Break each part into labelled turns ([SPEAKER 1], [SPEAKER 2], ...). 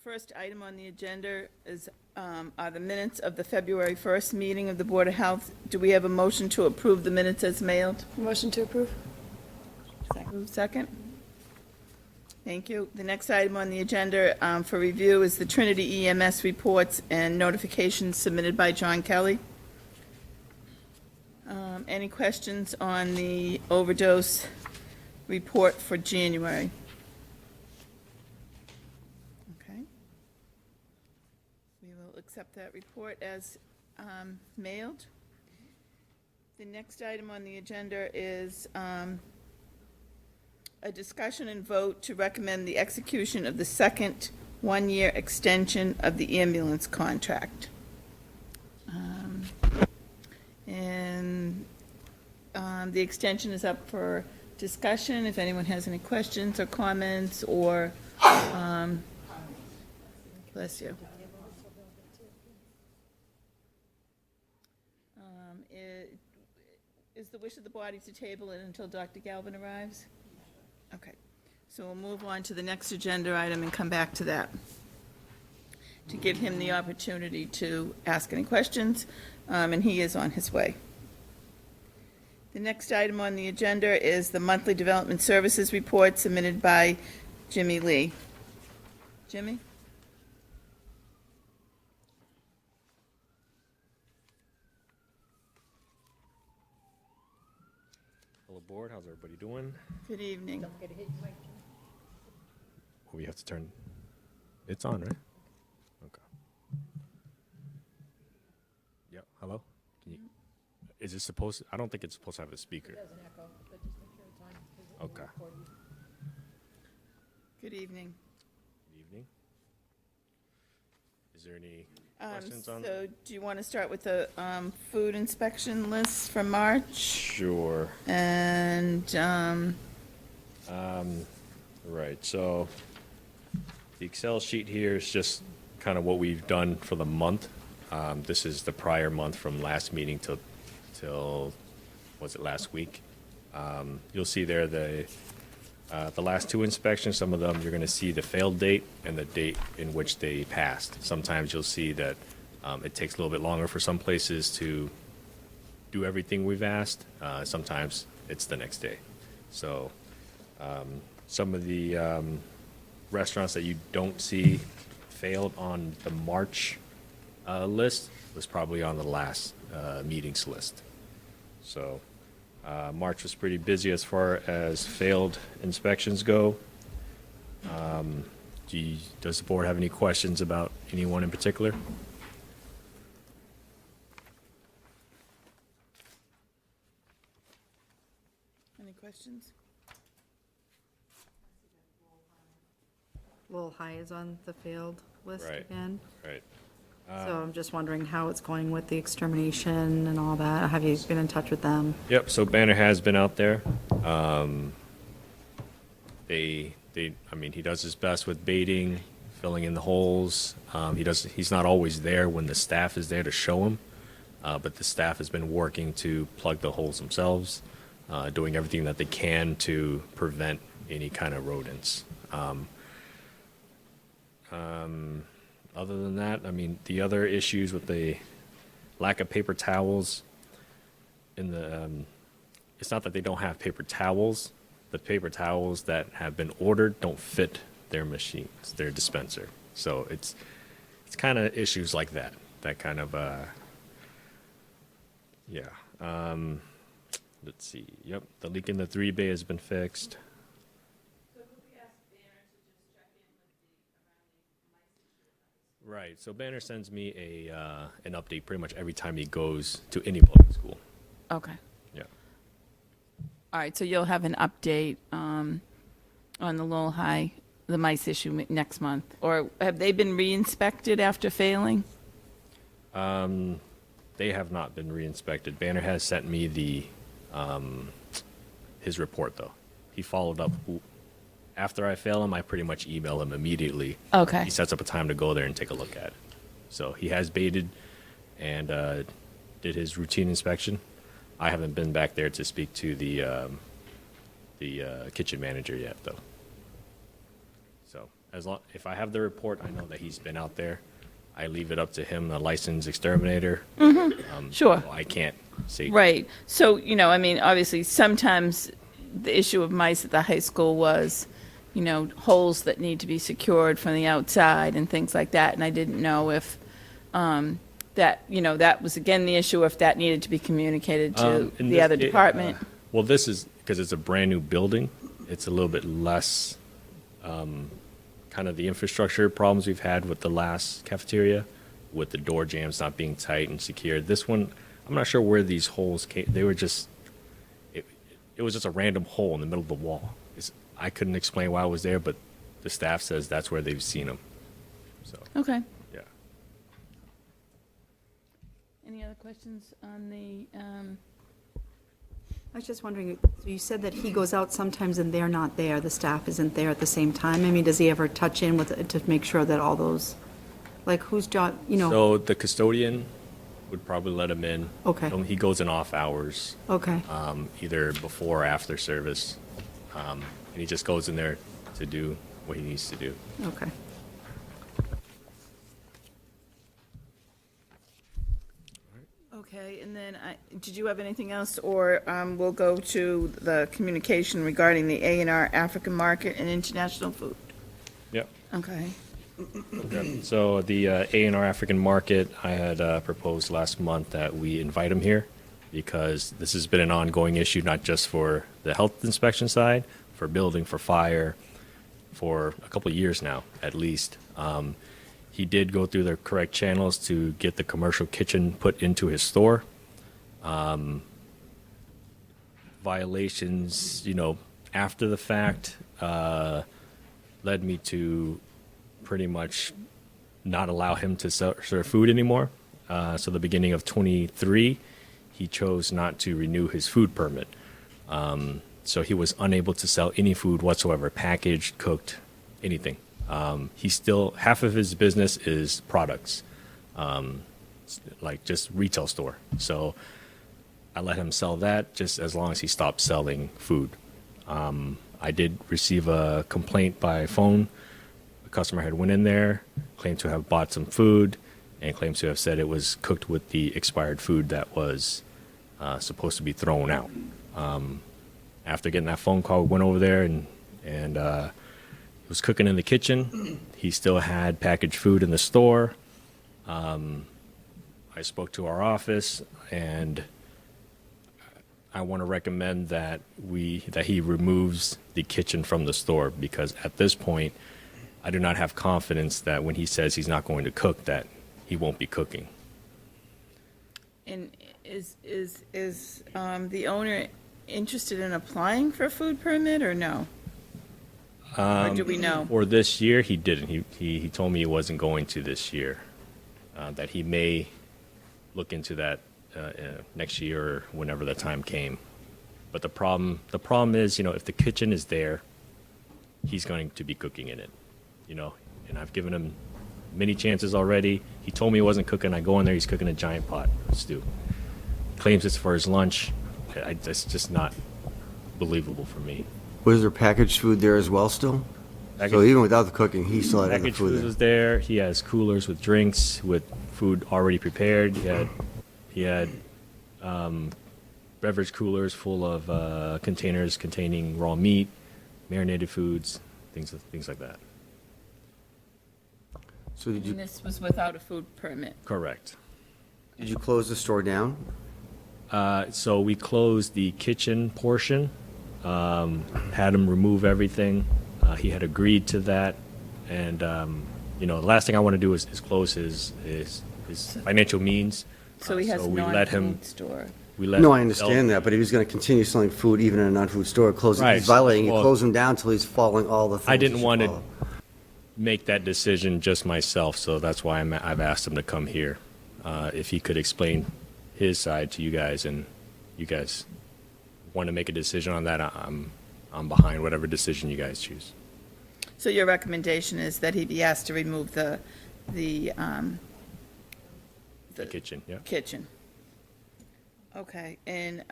[SPEAKER 1] first item on the agenda is, are the minutes of the February 1st meeting of the Board of Health. Do we have a motion to approve the minutes as mailed?
[SPEAKER 2] Motion to approve.
[SPEAKER 1] Second? Thank you. The next item on the agenda for review is the Trinity EMS reports and notifications submitted by John Kelly. Any questions on the overdose report for January? Okay. We will accept that report as mailed. The next item on the agenda is a discussion and vote to recommend the execution of the second one-year extension of the ambulance contract. The extension is up for discussion. If anyone has any questions or comments or, bless you. Is the wish of the body to table it until Dr. Galvin arrives? Okay, so we'll move on to the next agenda item and come back to that, to give him the opportunity to ask any questions, and he is on his way. The next item on the agenda is the monthly development services report submitted by Jimmy Lee. Jimmy?
[SPEAKER 3] Hello, board. How's everybody doing?
[SPEAKER 1] Good evening.
[SPEAKER 3] Oh, we have to turn. It's on, right? Okay. Yep. Hello. Can you? Is it supposed? I don't think it's supposed to have a speaker.
[SPEAKER 2] It doesn't echo, but just make sure it's on. 'Cause it will
[SPEAKER 3] Okay.
[SPEAKER 2] record you.
[SPEAKER 1] Good evening.
[SPEAKER 3] Good evening. Is there any questions on?
[SPEAKER 1] So do you want to start with the food inspection list for March?
[SPEAKER 3] Sure.
[SPEAKER 1] And,
[SPEAKER 3] Right. So the Excel sheet here is just kind of what we've done for the month. This is the prior month from last meeting till was it last week? You'll see there the last two inspections. Some of them you're going to see the failed date and the date in which they passed. Sometimes you'll see that it takes a little bit longer for some places to do everything we've asked. Sometimes it's the next day. So some of the restaurants that you don't see failed on the March list was probably on the last meetings list. So March was pretty busy as far as failed inspections go. Does the board have any questions about anyone in particular?
[SPEAKER 1] any questions?
[SPEAKER 4] Lowell High is on the failed list
[SPEAKER 3] Right.
[SPEAKER 4] again.
[SPEAKER 3] Right.
[SPEAKER 4] So I'm just wondering how it's going with the extermination and all that. Have you been in touch with them?
[SPEAKER 3] Yep. So Banner has been out there. I mean, he does his best with baiting, filling in the holes. He's not always there when the staff is there to show him, but the staff has been working to plug the holes themselves, doing everything that they can to prevent any kind of rodents. Other than that, I mean, the other issues with the lack of paper towels in the, it's not that they don't have paper towels. The paper towels that have been ordered don't fit their machines, their dispenser. So it's kind of issues like that. That kind of, yeah. Let's see. Yep, the leak in the 3 bay has been fixed. Right. So Banner sends me an update pretty much every time he goes to any public school.
[SPEAKER 1] Okay.
[SPEAKER 3] Yeah.
[SPEAKER 1] All right, so you'll have an update on the Lowell High, the mice issue next month? Or have they been re-inspected after failing?
[SPEAKER 3] They have not been re-inspected. Banner has sent me his report though. He followed up. After I fail him, I pretty much email him immediately.
[SPEAKER 1] Okay.
[SPEAKER 3] He sets up a time to go there and take a look at it. So he has baited and did his routine inspection. I haven't been back there to speak to the kitchen manager yet, though. So if I have the report, I know that he's been out there. I leave it up to him, the licensed exterminator.
[SPEAKER 1] Sure.
[SPEAKER 3] I can't see.
[SPEAKER 1] Right. So, you know, I mean, obviously, sometimes the issue of mice at the high school was, you know, holes that need to be secured from the outside and things like that. And I didn't know if that, you know, that was again the issue, if that needed to be communicated to
[SPEAKER 3] In
[SPEAKER 1] the
[SPEAKER 3] this
[SPEAKER 1] other
[SPEAKER 3] ca-
[SPEAKER 1] department.
[SPEAKER 3] Well, this is, because it's a brand-new building, it's a little bit less, kind of the infrastructure problems we've had with the last cafeteria, with the door jams not being tight and secured. This one, I'm not sure where these holes came, they were just, it was just a random hole in the middle of the wall. I couldn't explain why it was there, but the staff says that's where they've seen them. So,
[SPEAKER 1] Okay.
[SPEAKER 3] yeah.
[SPEAKER 1] Any other questions on the,
[SPEAKER 4] I was just wondering, so you said that he goes out sometimes and they're not there, the staff isn't there at the same time? I mean, does he ever touch in with, to make sure that all those, like, whose job, you know?
[SPEAKER 3] So the custodian would probably let him in.
[SPEAKER 4] Okay.
[SPEAKER 3] He goes in off hours,
[SPEAKER 4] Okay,
[SPEAKER 3] either before or after service. And he just goes in there to do what he needs to do.
[SPEAKER 4] okay.
[SPEAKER 1] okay, and then did you have anything else? Or we'll go to the communication regarding the A&R African market and international food.
[SPEAKER 3] Yep.
[SPEAKER 1] Okay.
[SPEAKER 3] So the A&R African Market, I had proposed last month that we invite him here because this has been an ongoing issue, not just for the health inspection side, for building, for fire, for a couple of years now, at least. He did go through the correct channels to get the commercial kitchen put into his store. Violations, you know, after the fact, led me to pretty much not allow him to serve food anymore. So the beginning of 23, he chose not to renew his food permit. So he was unable to sell any food whatsoever, packaged, cooked, anything. He still, half of his business is products, like just retail store. So I let him sell that just as long as he stopped selling food. I did receive a complaint by phone. A customer had went in there, claimed to have bought some food, and claims to have said it was cooked with the expired food that was supposed to be thrown out. After getting that phone call, we went over there and he was cooking in the kitchen. He still had packaged food in the store. I spoke to our office, and I want to recommend that he removes the kitchen from the store, because at this point, I do not have confidence that when he says he's not going to cook, that he won't be cooking.
[SPEAKER 1] And is the owner interested in applying for a food permit or no? Or do we know?
[SPEAKER 3] For this year, he didn't. He told me he wasn't going to this year. That he may look into that next year or whenever the time came. But the problem is, you know, if the kitchen is there, he's going to be cooking in it, you know. And I've given him many chances already. He told me he wasn't cooking. I go in there, he's cooking a giant pot of stew. Claims it's for his lunch. It's just not believable for me.
[SPEAKER 5] Was there packaged food there as well still? So even without the cooking, he still had the
[SPEAKER 3] Packaged
[SPEAKER 5] food
[SPEAKER 3] food
[SPEAKER 5] there?
[SPEAKER 3] was there. He has coolers with drinks, with food already prepared. He had beverage coolers full of containers containing raw meat, marinated foods, things like that.
[SPEAKER 5] So
[SPEAKER 1] And this was without a food permit.
[SPEAKER 3] Correct.
[SPEAKER 5] did you close the store down?
[SPEAKER 3] So we closed the kitchen portion, had him remove everything. He had agreed to that, and you know, the last thing I want to do is close his financial means.
[SPEAKER 1] So he has
[SPEAKER 3] we let him.
[SPEAKER 1] non-food store.
[SPEAKER 3] We let
[SPEAKER 5] No,
[SPEAKER 3] him
[SPEAKER 5] I understand
[SPEAKER 3] sell-
[SPEAKER 5] that, but if he's going to continue selling food even in a non-food store,
[SPEAKER 3] Right.
[SPEAKER 5] he's violating, you
[SPEAKER 3] Well,
[SPEAKER 5] close him down until he's following all the things.
[SPEAKER 3] I
[SPEAKER 5] he
[SPEAKER 3] didn't
[SPEAKER 5] should
[SPEAKER 3] want to
[SPEAKER 5] follow.
[SPEAKER 3] make that decision just myself, so that's why I've asked him to come here. If he could explain his side to you guys, and you guys want to make a decision on that, I'm behind whatever decision you guys choose.
[SPEAKER 1] So your recommendation is that he be asked to remove the
[SPEAKER 3] The kitchen, yeah.
[SPEAKER 1] kitchen? Okay, and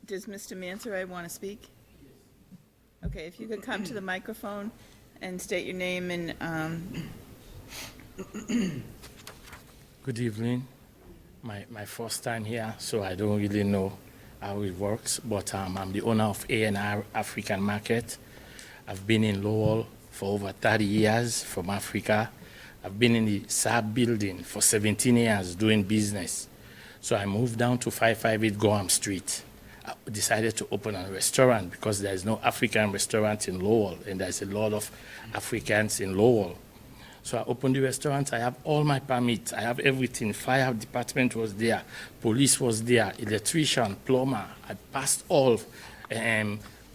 [SPEAKER 1] does Mr. Mansaray want to speak? Okay, if you could come to the microphone and state your name and,
[SPEAKER 6] Good evening. My first time here, so I don't really know how it works, but I'm the owner of A&R African Market. I've been in Lowell for over 30 years from Africa. I've been in the Saab building for 17 years doing business. So I moved down to 558 Gorham Street. I decided to open a restaurant because there is no African restaurant in Lowell, and there's a lot of Africans in Lowell. So I opened the restaurant. I have all my permits. I have everything. Fire department was there. Police was there. Electrician, plumber. I passed all.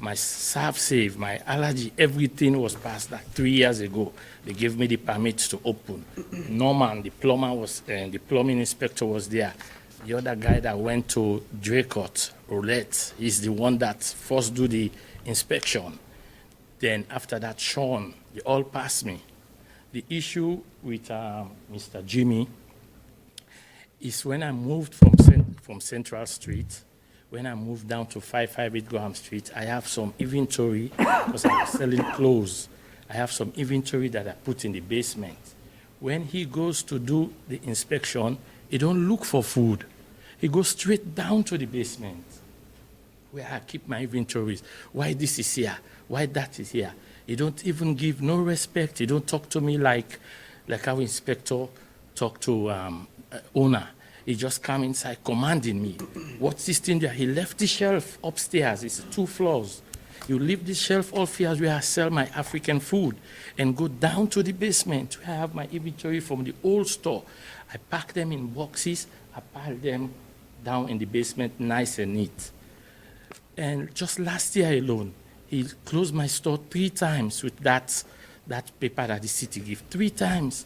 [SPEAKER 6] My ServSafe, my allergy, everything was passed like 3 years ago. They gave me the permits to open. Norman, the plumber was, the plumbing inspector was there. The other guy that went to Draycott, Roulette, he's the one that first do the inspection. Then after that, Sean, they all passed me. The issue with Mr. Jimmy is when I moved from Central Street, when I moved down to 558 Graham Street, I have some inventory because I was selling clothes. I have some inventory that I put in the basement. When he goes to do the inspection, he don't look for food. He goes straight down to the basement where I keep my inventories. Why this is here? Why that is here? He don't even give no respect. He don't talk to me like our inspector talk to owner. He just come inside commanding me. What's this thing there? He left the shelf upstairs. It's 2 floors. You leave the shelf upstairs where I sell my African food and go down to the basement where I have my inventory from the old store. I pack them in boxes. I pile them down in the basement nice and neat. And just last year alone, he closed my store 3 times with that paper that the city gave. 3 times.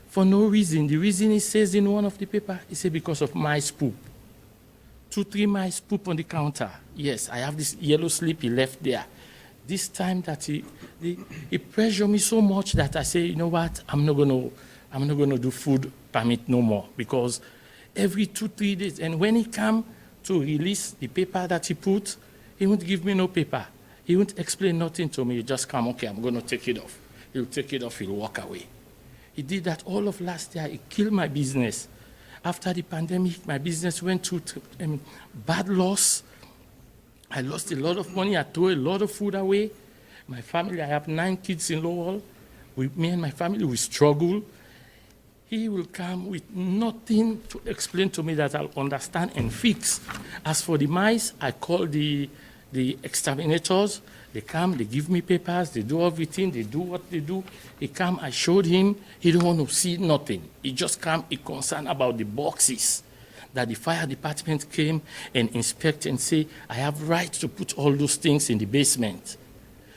[SPEAKER 6] For no reason. The reason he says in one of the paper, he said because of mice poop. 2-3 mice poop on the counter. Yes, I have this yellow slip he left there. This time that he pressured me so much that I say, you know what, I'm not gonna do food permit no more because every 2-3 days, and when he come to release the paper that he put, he won't give me no paper. He won't explain nothing to me. He just come, okay, I'm going to take it off. He'll take it off, he'll walk away. He did that all of last year. He killed my business. After the pandemic, my business went through bad loss. I lost a lot of money. I threw a lot of food away. My family, I have 9 kids in Lowell. Me and my family, we struggle. He will come with nothing to explain to me that I'll understand and fix. As for the mice, I call the exterminators. They come, they give me papers, they do everything, they do what they do. He come, I showed him, he don't want to see nothing. He just come, he concerned about the boxes that the fire department came and inspect and say, I have right to put all those things in the basement.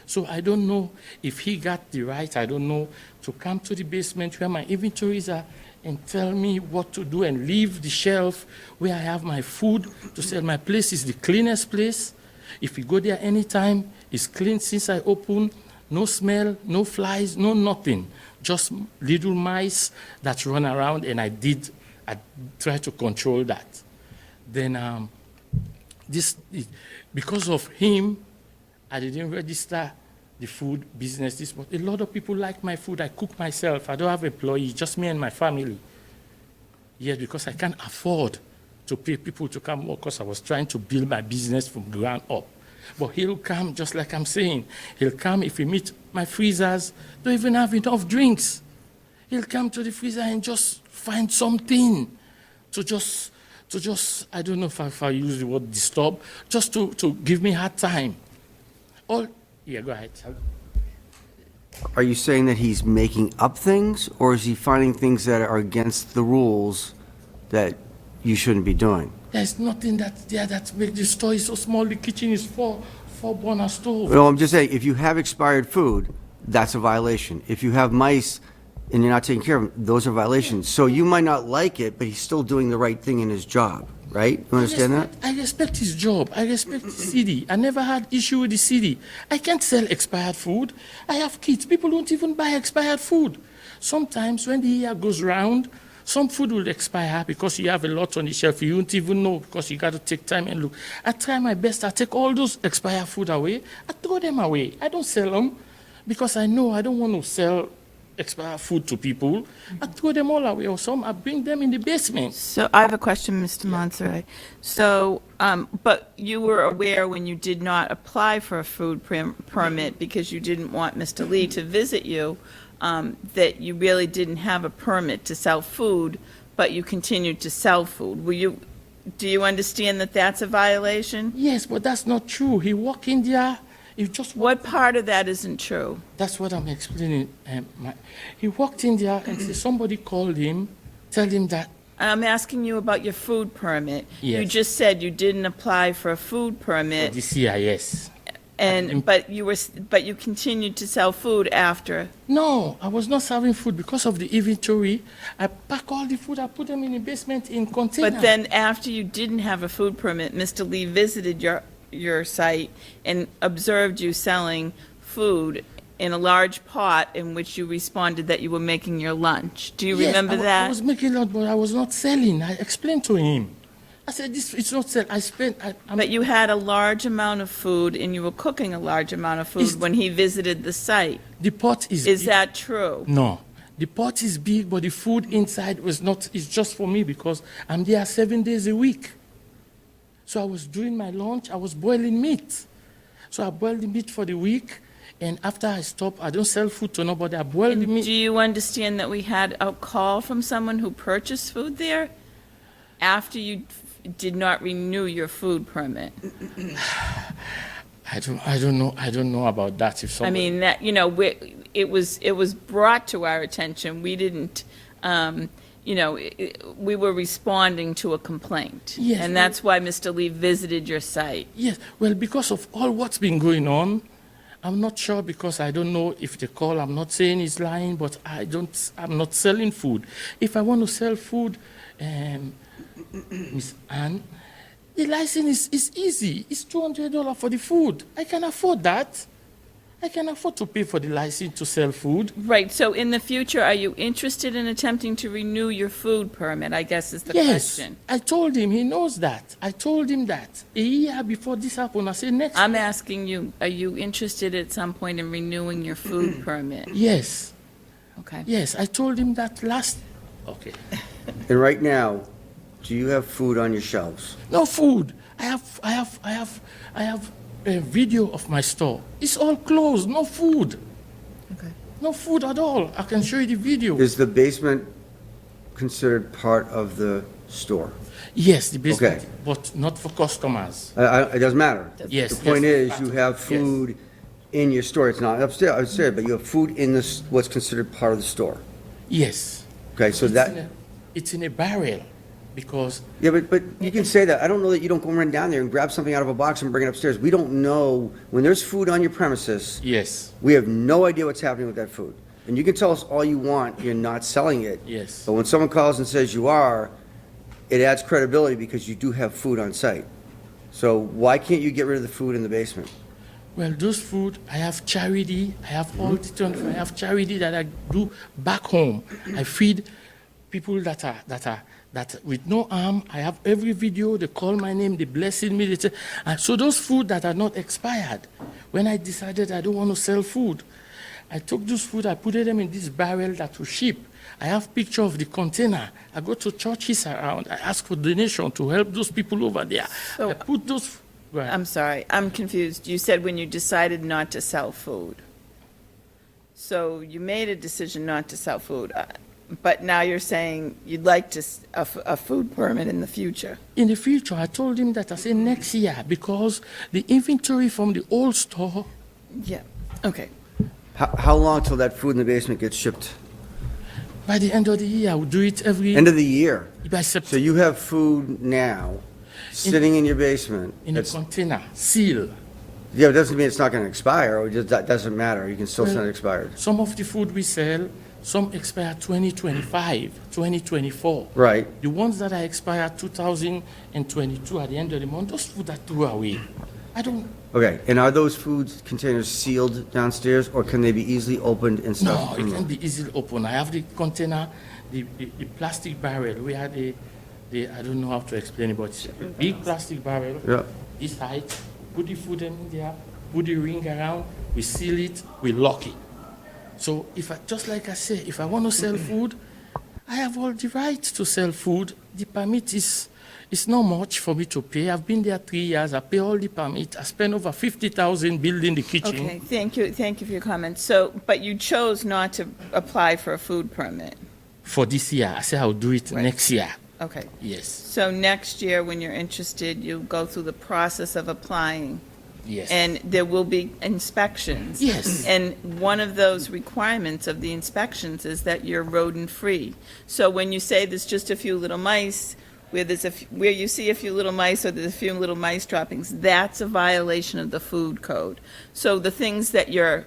[SPEAKER 6] So I don't know if he got the right, I don't know, to come to the basement where my inventories are and tell me what to do and leave the shelf where I have my food to sell. My place is the cleanest place. If you go there anytime, it's clean since I opened, no smell, no flies, no nothing. Just little mice that run around, and I try to control that. Then because of him, I didn't register the food business. But a lot of people like my food. I cook myself. I don't have employees, just me and my family. Yes, because I can't afford to pay people to come work because I was trying to build my business from ground up. But he'll come, just like I'm saying. He'll come if he meet my freezers, don't even have enough drinks. He'll come to the freezer and just find something to just I don't know if I use the word disturb, just to give me hard time. Yeah, go ahead.
[SPEAKER 5] Are you saying that he's making up things, or is he finding things that are against the rules that you shouldn't be doing?
[SPEAKER 6] There's nothing that makes the store is so small. The kitchen is four burner stove.
[SPEAKER 5] Well, I'm just saying, if you have expired food, that's a violation. If you have mice and you're not taking care of them, those are violations. So you might not like it, but he's still doing the right thing in his job, right? You understand that?
[SPEAKER 6] I respect his job. I respect the city. I never had issue with the city. I can't sell expired food. I have kids. People don't even buy expired food. Sometimes when the year goes round, some food will expire because you have a lot on the shelf. You won't even know because you got to take time and look. I try my best. I take all those expired food away. I throw them away. I don't sell them because I know I don't want to sell expired food to people. I throw them all away, or some I bring them in the basement.
[SPEAKER 1] So I have a question, Mr. Monserrat. So, but you were aware when you did not apply for a food permit because you didn't want Mr. Lee to visit you, that you really didn't have a permit to sell food, but you continued to sell food. Do you understand that that's a violation?
[SPEAKER 6] Yes, but that's not true. He walked in there. He just
[SPEAKER 1] What part of that isn't true?
[SPEAKER 6] That's what I'm explaining. He walked in there and somebody called him, tell him that.
[SPEAKER 1] I'm asking you about your food permit. You
[SPEAKER 6] Yes.
[SPEAKER 1] just said you didn't apply for a food permit,
[SPEAKER 6] The CIS.
[SPEAKER 1] but you continued to sell food after.
[SPEAKER 6] No, I was not serving food because of the inventory. I pack all the food, I put them in the basement in container.
[SPEAKER 1] But then after you didn't have a food permit, Mr. Lee visited your site and observed you selling food in a large pot in which you responded that you were making your lunch. Do you
[SPEAKER 6] Yes,
[SPEAKER 1] remember
[SPEAKER 6] I
[SPEAKER 1] that?
[SPEAKER 6] was making lunch, but I was not selling. I explained to him. I said, this it's not sell.
[SPEAKER 1] But you had a large amount of food and you were cooking a large amount of food
[SPEAKER 6] Is-
[SPEAKER 1] when he visited the site.
[SPEAKER 6] the pot is
[SPEAKER 1] Is
[SPEAKER 6] big.
[SPEAKER 1] that true?
[SPEAKER 6] No. The pot is big, but the food inside was not, it's just for me because I'm there 7 days a week. So I was doing my lunch, I was boiling meat. So I boiled the meat for the week, and after I stop, I don't sell food to nobody, I boil the
[SPEAKER 1] And
[SPEAKER 6] meat.
[SPEAKER 1] do you understand that we had a call from someone who purchased food there after you did not renew your food permit?
[SPEAKER 6] I don't know about that. If
[SPEAKER 1] I
[SPEAKER 6] somebody,
[SPEAKER 1] mean, that, it was brought to our attention. We didn't, we were responding to a complaint.
[SPEAKER 6] Yes,
[SPEAKER 1] And
[SPEAKER 6] well-
[SPEAKER 1] that's why Mr. Lee visited your site.
[SPEAKER 6] Yes, well, because of all what's been going on, I'm not sure because I don't know if the call, I'm not saying he's lying, but I'm not selling food. If I want to sell food, Miss Anne, the license is easy. It's $200 for the food. I can afford that. I can afford to pay for the license to sell food.
[SPEAKER 1] Right, so in the future, are you interested in attempting to renew your food permit, I guess is the
[SPEAKER 6] Yes,
[SPEAKER 1] question.
[SPEAKER 6] I told him. He knows that. I told him that. A year before this happened, I said next.
[SPEAKER 1] I'm asking you, are you interested at some point in renewing your food permit?
[SPEAKER 6] Yes,
[SPEAKER 1] Okay.
[SPEAKER 6] yes. I told him that last. Okay.
[SPEAKER 5] And right now, do you have food on your shelves?
[SPEAKER 6] No food. I have a video of my store. It's all closed. No food.
[SPEAKER 1] Okay.
[SPEAKER 6] No food at all. I can show you the video.
[SPEAKER 5] Is the basement considered part of the store?
[SPEAKER 6] Yes, the basement,
[SPEAKER 5] Okay.
[SPEAKER 6] but not for customers.
[SPEAKER 5] It doesn't matter.
[SPEAKER 6] Yes,
[SPEAKER 5] The point
[SPEAKER 6] yes.
[SPEAKER 5] is, you have food in your store. It's not upstairs, but you have food in this, what's considered part of the store.
[SPEAKER 6] Yes.
[SPEAKER 5] Okay, so
[SPEAKER 6] It's in a barrel because
[SPEAKER 5] yeah, but you can say that. I don't know that you don't go run down there and grab something out of a box and bring it upstairs. We don't know, when there's food on your premises,
[SPEAKER 6] yes,
[SPEAKER 5] we have no idea what's happening with that food. And you can tell us all you want, you're not selling it.
[SPEAKER 6] yes.
[SPEAKER 5] But when someone calls and says you are, it adds credibility because you do have food on site. So why can't you get rid of the food in the basement?
[SPEAKER 6] Well, those food, I have charity, I have all the time, I have charity that I do back home. I feed people that with no arm. I have every video, they call my name, they blessing me. They say, so those food that are not expired, when I decided I don't want to sell food, I took those food, I put them in this barrel that will ship. I have picture of the container. I go to churches around, I ask for donation to help those people over there.
[SPEAKER 1] So-
[SPEAKER 6] I put those, right.
[SPEAKER 1] I'm sorry, I'm confused. You said when you decided not to sell food. So you made a decision not to sell food, but now you're saying you'd like a food permit in the future.
[SPEAKER 6] In the future, I told him that I said next year because the inventory from the old store,
[SPEAKER 1] Yeah, okay.
[SPEAKER 5] How long till that food in the basement gets shipped?
[SPEAKER 6] by the end of the year, I will do it every
[SPEAKER 5] End of the year.
[SPEAKER 6] by
[SPEAKER 5] So
[SPEAKER 6] September
[SPEAKER 5] you have food now, sitting in your basement.
[SPEAKER 6] in a
[SPEAKER 5] That's-
[SPEAKER 6] container, seal.
[SPEAKER 5] Yeah, it doesn't mean it's not gonna expire, or that doesn't matter. You can still send it expired.
[SPEAKER 6] Some of the food we sell, some expire 2025, 2024.
[SPEAKER 5] Right.
[SPEAKER 6] The ones that are expired 2022 at the end of the month, those food are thrown away. I don't.
[SPEAKER 5] Okay, and are those food containers sealed downstairs, or can they be easily opened and
[SPEAKER 6] No,
[SPEAKER 5] stuff?
[SPEAKER 6] it can be easily open. I have the container, the plastic barrel. We had I don't know how to explain it, but it's a big plastic barrel.
[SPEAKER 5] Yeah.
[SPEAKER 6] This height, put the food in there, put the ring around, we seal it, we lock it. So just like I say, if I want to sell food, I have all the right to sell food. The permit is not much for me to pay. I've been there 3 years. I pay all the permit. I spent over 50,000 building the kitchen.
[SPEAKER 1] Okay, thank you for your comments. So, but you chose not to apply for a food permit?
[SPEAKER 6] For this year, I say I'll do it next year.
[SPEAKER 1] Okay.
[SPEAKER 6] Yes,
[SPEAKER 1] So next year, when you're interested, you'll go through the process of applying,
[SPEAKER 6] yes.
[SPEAKER 1] and there will be inspections.
[SPEAKER 6] Yes.
[SPEAKER 1] And one of those requirements of the inspections is that you're rodent-free. So when you say there's just a few little mice, where you see a few little mice or there's a few little mice droppings, that's a violation of the food code. So the things that you're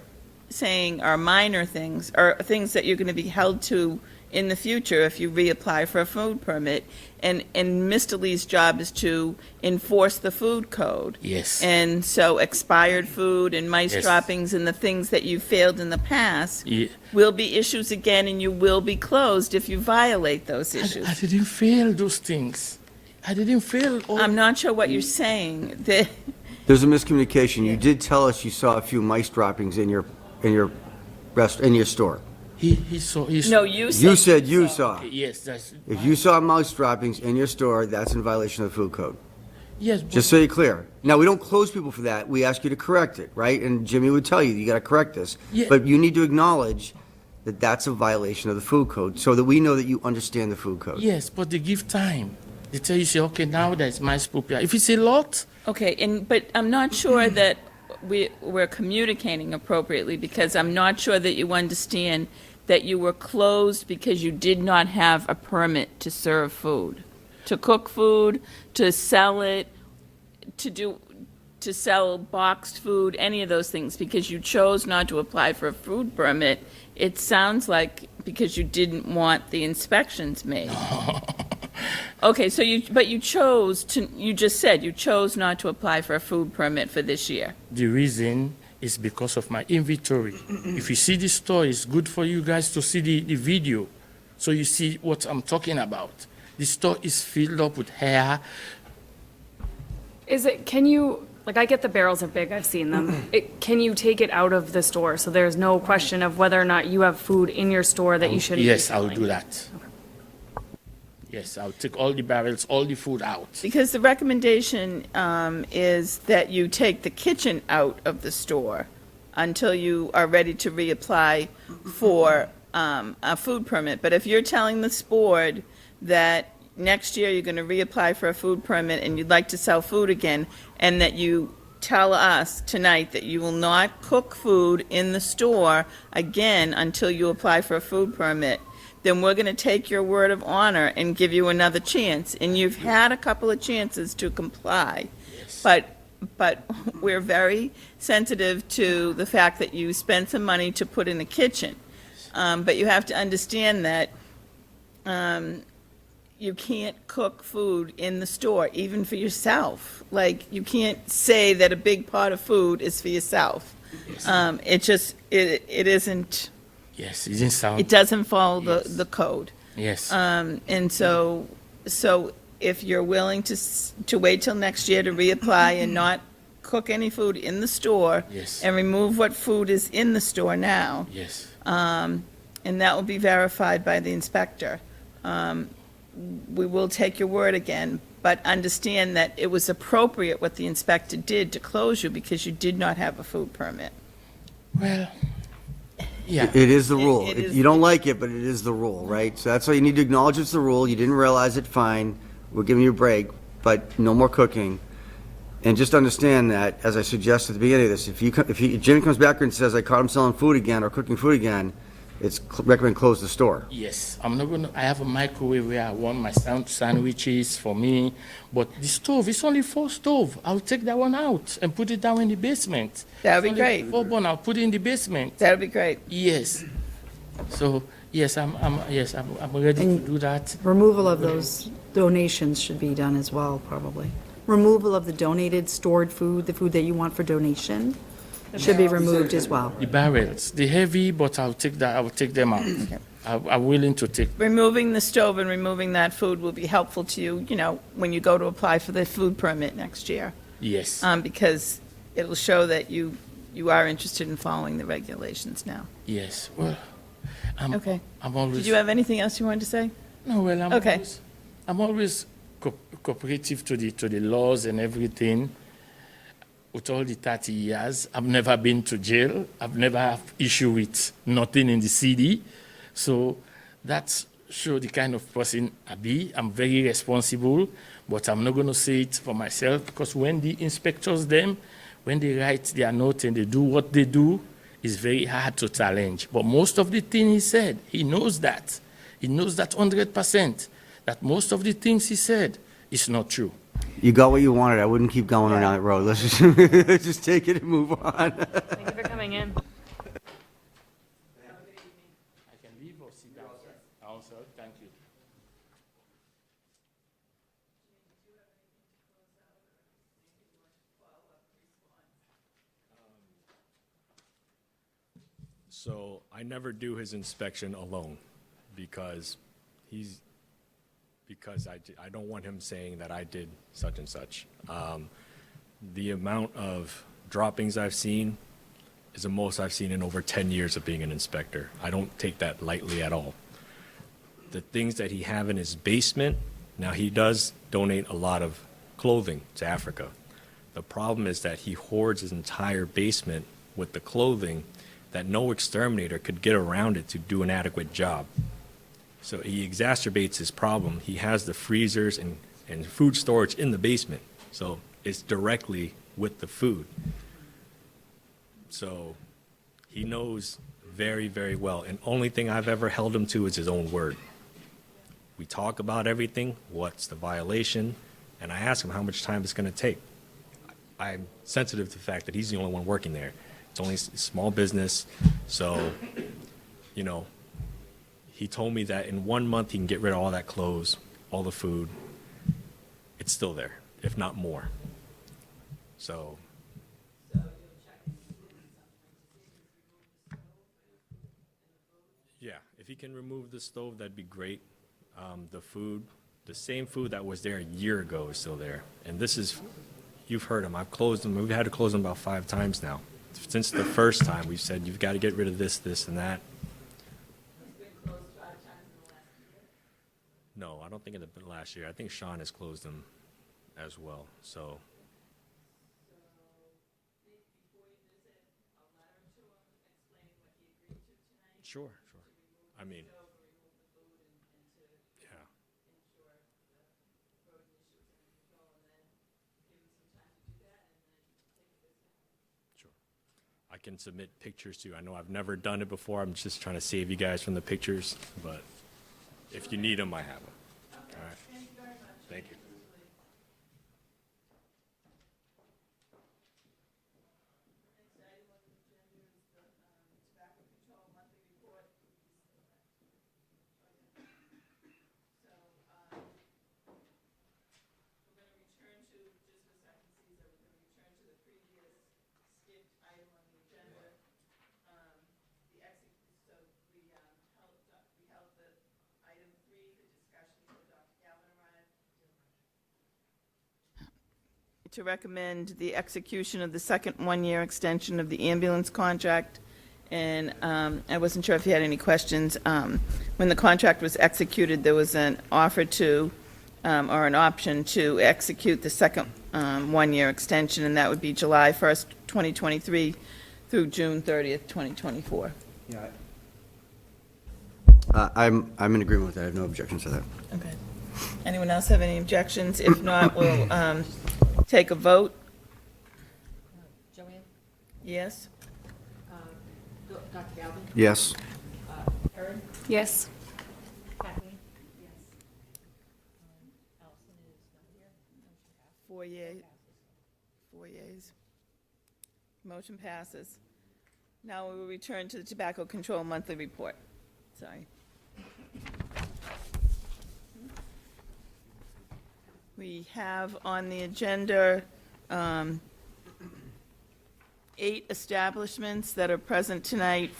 [SPEAKER 1] saying are minor things, are things that you're going to be held to in the future if you reapply for a food permit. And Mr. Lee's job is to enforce the food code.
[SPEAKER 6] Yes.
[SPEAKER 1] And so expired food and mice
[SPEAKER 6] Yes.
[SPEAKER 1] droppings and the things that you failed in the past
[SPEAKER 6] Ye-
[SPEAKER 1] will be issues again, and you will be closed if you violate those issues.
[SPEAKER 6] I didn't fail those things. I didn't fail all.
[SPEAKER 1] I'm not sure what you're saying.
[SPEAKER 5] There's a miscommunication. You did tell us you saw a few mice droppings in your store.
[SPEAKER 6] He saw.
[SPEAKER 1] No, you said.
[SPEAKER 5] You said you saw.
[SPEAKER 6] Yes, that's.
[SPEAKER 5] If you saw mouse droppings in your store, that's in violation of the food code.
[SPEAKER 6] Yes, but
[SPEAKER 5] Just so you're clear. Now, we don't close people for that. We ask you to correct it, right? And Jimmy would tell you, you got to correct this.
[SPEAKER 6] Yeah.
[SPEAKER 5] But you need to acknowledge that that's a violation of the food code, so that we know that you understand the food code.
[SPEAKER 6] yes, but they give time. They tell you, say, okay, now there's mice poop here. If it's a lot,
[SPEAKER 1] Okay, but I'm not sure that we're communicating appropriately, because I'm not sure that you understand that you were closed because you did not have a permit to serve food, to cook food, to sell it, to sell boxed food, any of those things, because you chose not to apply for a food permit. It sounds like because you didn't want the inspections made. Okay, so you just said you chose not to apply for a food permit for this year.
[SPEAKER 6] the reason is because of my inventory. If you see the store, it's good for you guys to see the video, so you see what I'm talking about. The store is filled up with hair.
[SPEAKER 2] Can you, like, I get the barrels are big, I've seen them. Can you take it out of the store, so there's no question of whether or not you have food in your store that you shouldn't be
[SPEAKER 6] Yes, I'll
[SPEAKER 2] selling?
[SPEAKER 6] do that. Yes, I'll take all the barrels, all the food out.
[SPEAKER 1] Because the recommendation is that you take the kitchen out of the store until you are ready to reapply for a food permit. But if you're telling this board that next year you're going to reapply for a food permit and you'd like to sell food again, and that you tell us tonight that you will not cook food in the store again until you apply for a food permit, then we're going to take your word of honor and give you another chance. And you've had a couple of chances to comply. But we're very sensitive to the fact that you spent some money to put in a kitchen. But you have to understand that you can't cook food in the store, even for yourself. Like, you can't say that a big pot of food is for yourself. It isn't.
[SPEAKER 6] Yes, it didn't sound.
[SPEAKER 1] It doesn't follow
[SPEAKER 6] Yes.
[SPEAKER 1] the code.
[SPEAKER 6] Yes.
[SPEAKER 1] And so if you're willing to wait till next year to reapply and not cook any food in the store.
[SPEAKER 6] Yes.
[SPEAKER 1] And remove what food is in the store now,
[SPEAKER 6] Yes.
[SPEAKER 1] and that will be verified by the inspector. We will take your word again, but understand that it was appropriate what the inspector did to close you because you did not have a food permit.
[SPEAKER 6] Well, yeah.
[SPEAKER 5] It is the rule.
[SPEAKER 1] it is-
[SPEAKER 5] You don't like it, but it is the rule, right? So that's why you need to acknowledge it's the rule. You didn't realize it, fine. We're giving you a break, but no more cooking. And just understand that, as I suggested at the beginning of this, if Jimmy comes back and says, I caught him selling food again or cooking food again, it's recommend close the store.
[SPEAKER 6] Yes, I'm not gonna. I have a microwave where I want my sandwiches for me, but the stove, it's only 4 stove. I'll take that one out and put it down in the basement.
[SPEAKER 1] That would be
[SPEAKER 6] It's only
[SPEAKER 1] great.
[SPEAKER 6] 4 burner, I'll put it in the basement.
[SPEAKER 1] That would be great.
[SPEAKER 6] Yes. So yes, I'm ready to do that.
[SPEAKER 4] Removal of those donations should be done as well, probably. Removal of the donated stored food, the food that you want for donation, should be removed as well.
[SPEAKER 6] The barrels, the heavy, but I'll take that. I will take them out. I'm willing to take.
[SPEAKER 1] Removing the stove and removing that food will be helpful to you, when you go to apply for the food permit next year.
[SPEAKER 6] Yes.
[SPEAKER 1] Because it'll show that you are interested in following the regulations now.
[SPEAKER 6] Yes, well,
[SPEAKER 1] Okay.
[SPEAKER 6] I'm always.
[SPEAKER 1] Did you have anything else you wanted to say?
[SPEAKER 6] No, well,
[SPEAKER 1] Okay.
[SPEAKER 6] I'm always cooperative to the laws and everything. With all the 30 years, I've never been to jail. I've never had issue with nothing in the city. So that's show the kind of person I be. I'm very responsible, but I'm not going to say it for myself, because when the inspectors when they write their note and they do what they do, it's very hard to challenge. But most of the things he said, he knows that. He knows that 100%, that most of the things he said is not true.
[SPEAKER 5] You got what you wanted. I wouldn't keep going on that road. Let's just, let's just take it and move on.
[SPEAKER 2] Thank you for coming in.
[SPEAKER 6] I can leave or sit down? Also, thank you.
[SPEAKER 3] So I never do his inspection alone because I don't want him saying that I did such and such. The amount of droppings I've seen is the most I've seen in over 10 years of being an inspector. I don't take that lightly at all. The things that he have in his basement, now he does donate a lot of clothing to Africa. The problem is that he hoards his entire basement with the clothing that no exterminator could get around it to do an adequate job. So he exacerbates his problem. He has the freezers and food storage in the basement. So it's directly with the food. So he knows very, very well. And only thing I've ever held him to is his own word. We talk about everything, what's the violation, and I ask him how much time it's going to take. I'm sensitive to the fact that he's the only one working there. It's only a small business, so, you know, he told me that in 1 month he can get rid of all that clothes, all the food. It's still there, if not more. So. Yeah, if he can remove the stove, that'd be great. The food, the same food that was there a year ago is still there. And this is, you've heard him, I've closed them, we've had to close them about 5 times now. Since the first time, we've said, you've got to get rid of this, this, and that. No, I don't think in the last year. I think Sean has closed them as well, so. Sure, sure. I mean, yeah. Sure. I can submit pictures to you. I know I've never done it before. I'm just trying to save you guys from the pictures, but if you need them, I have them. All right. Thank you.
[SPEAKER 1] To recommend the execution of the second one-year extension of the ambulance contract. And I wasn't sure if you had any questions. When the contract was executed, there was an offer to, or an option to execute the second one-year extension, and that would be July 1st, 2023 through June 30th, 2024.
[SPEAKER 5] Yeah. I'm in agreement with that. I have no objections to that.
[SPEAKER 1] Okay. Anyone else have any objections? If not, we'll take a vote.
[SPEAKER 7] Joanne?
[SPEAKER 1] Yes?
[SPEAKER 7] Dr. Galvin?
[SPEAKER 5] Yes.
[SPEAKER 7] Erin?
[SPEAKER 2] Yes.
[SPEAKER 7] Kathleen? Yes. Allison is not here.
[SPEAKER 1] 4 yeas. 4 yeas. Motion passes. Now we will return to the Tobacco Control Monthly Report. Sorry. We have on the agenda 8 establishments that are present tonight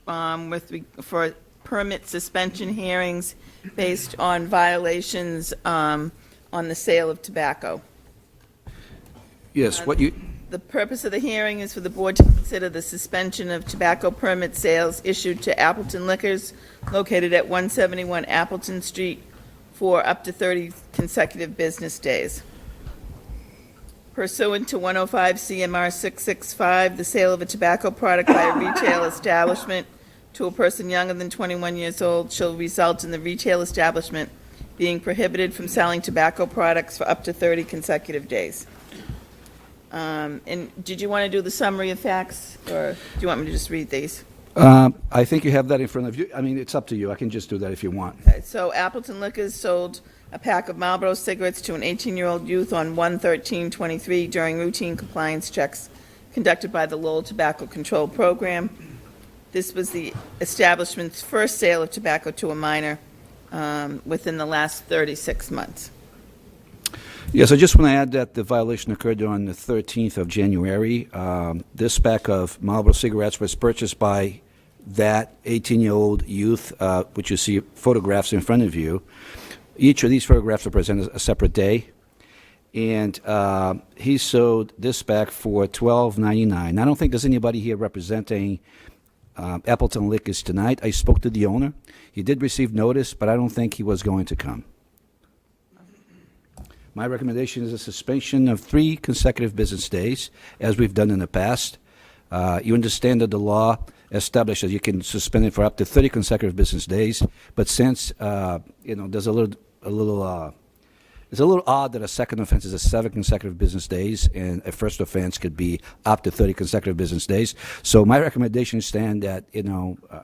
[SPEAKER 1] for permit suspension hearings based on violations on the sale of tobacco.
[SPEAKER 5] Yes, what you,
[SPEAKER 1] The purpose of the hearing is for the board to consider the suspension of tobacco permit sales issued to Appleton Liquors located at 171 Appleton Street for up to 30 consecutive business days. Pursuant to 105 CMR 665, the sale of a tobacco product by a retail establishment to a person younger than 21 years old shall result in the retail establishment being prohibited from selling tobacco products for up to 30 consecutive days. And did you want to do the summary of facts, or do you want me to just read these?
[SPEAKER 8] I think you have that in front of you. I mean, it's up to you. I can just do that if you want.
[SPEAKER 1] Okay, so Appleton Liquors sold a pack of Marlboro cigarettes to an 18-year-old youth on 1/13/23 during routine compliance checks conducted by the Lowell Tobacco Control Program. This was the establishment's first sale of tobacco to a minor within the last 36 months.
[SPEAKER 8] Yes, I just want to add that the violation occurred on the 13th of January. This pack of Marlboro cigarettes was purchased by that 18-year-old youth, which you see photographs in front of you. Each of these photographs represent a separate day. And he sold this pack for $12.99. I don't think there's anybody here representing Appleton Liquors tonight. I spoke to the owner. He did receive notice, but I don't think he was going to come. My recommendation is a suspension of 3 consecutive business days, as we've done in the past. You understand that the law establishes you can suspend it for up to 30 consecutive business days, but since there's it's a little odd that a second offense is 7 consecutive business days, and a first offense could be up to 30 consecutive business days. So my recommendation stand that a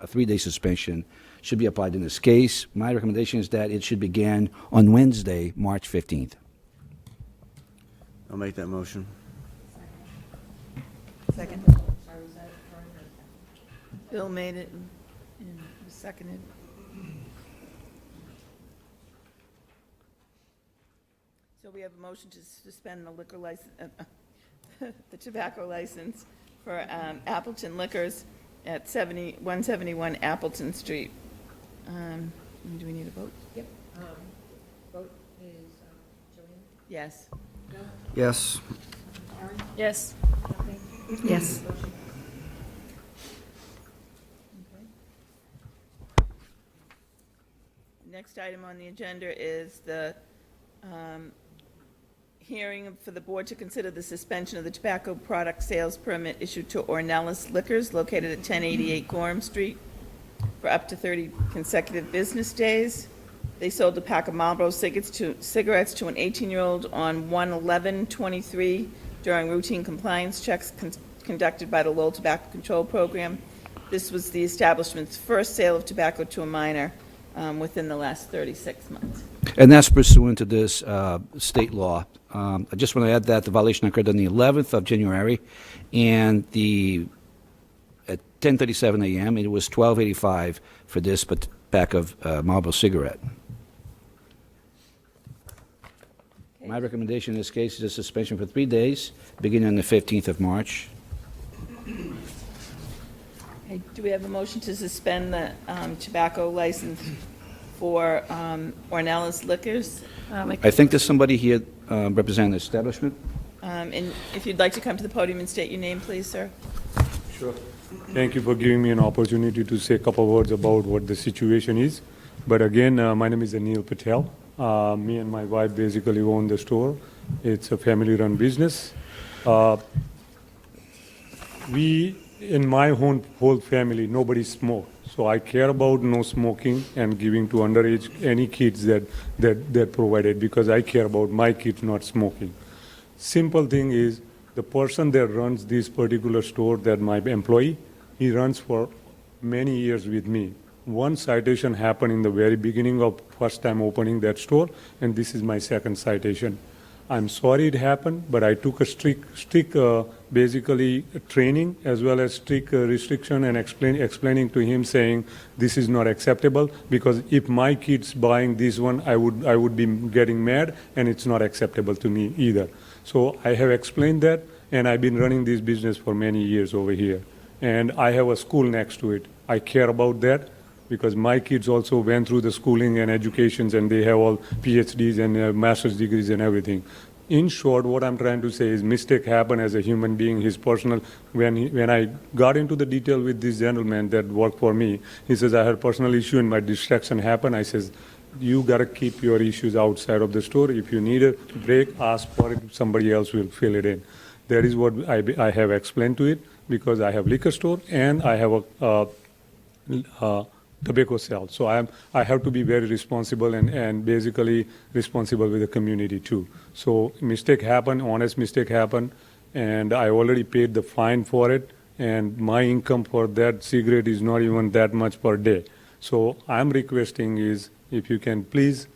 [SPEAKER 8] 3-day suspension should be applied in this case. My recommendation is that it should begin on Wednesday, March 15th.
[SPEAKER 5] I'll make that motion.
[SPEAKER 1] Second. Bill made it and was seconded. So we have a motion to suspend the liquor license, the tobacco license for Appleton Liquors at 171 Appleton Street. Do we need a vote?
[SPEAKER 7] Yep. Vote is Joanne?
[SPEAKER 1] Yes.
[SPEAKER 7] Bill?
[SPEAKER 5] Yes.
[SPEAKER 7] Aaron?
[SPEAKER 2] Yes.
[SPEAKER 7] Kathleen?
[SPEAKER 4] Yes.
[SPEAKER 7] Motion.
[SPEAKER 1] Next item on the agenda is the hearing for the board to consider the suspension of the tobacco product sales permit issued to Ornelas Liquors located at 1088 Gorham Street for up to 30 consecutive business days. They sold a pack of Marlboro cigarettes to an 18-year-old on 1/11/23 during routine compliance checks conducted by the Lowell Tobacco Control Program. This was the establishment's first sale of tobacco to a minor within the last 36 months.
[SPEAKER 8] And that's pursuant to this state law. I just want to add that the violation occurred on the 11th of January, and at 10:37 a.m., it was $12.85 for this pack of Marlboro cigarette. My recommendation in this case is a suspension for 3 days, beginning on the 15th of March.
[SPEAKER 1] Okay, do we have a motion to suspend the tobacco license for Ornelas Liquors?
[SPEAKER 8] I think there's somebody here representing the establishment.
[SPEAKER 1] And if you'd like to come to the podium and state your name, please, sir.
[SPEAKER 9] Sure. Thank you for giving me an opportunity to say a couple of words about what the situation is. But again, my name is Anil Patel. Me and my wife basically own the store. It's a family-run business. In my whole family, nobody smokes. So I care about no smoking and giving to underage any kids that provided, because I care about my kids not smoking. Simple thing is, the person that runs this particular store, that my employee, he runs for many years with me. One citation happened in the very beginning of first time opening that store, and this is my second citation. I'm sorry it happened, but I took a strict basically training as well as strict restriction and explaining to him, saying this is not acceptable, because if my kids buying this one, I would be getting mad, and it's not acceptable to me either. So I have explained that, and I've been running this business for many years over here. And I have a school next to it. I care about that, because my kids also went through the schooling and educations, and they have all PhDs and master's degrees and everything. in short, what I'm trying to say is mistake happen as a human being, his personal, when I got into the detail with this gentleman that worked for me, he says, I had personal issue and my distraction happened. I says, you gotta keep your issues outside of the store. If you need a break, ask for it, somebody else will fill it in. That is what I have explained to it, because I have liquor store and I have a tobacco sale. So I have to be very responsible and basically responsible with the community too. So mistake happen, honest mistake happen, and I already paid the fine for it, and my income for that cigarette is not even that much per day. So I'm requesting is, if you can please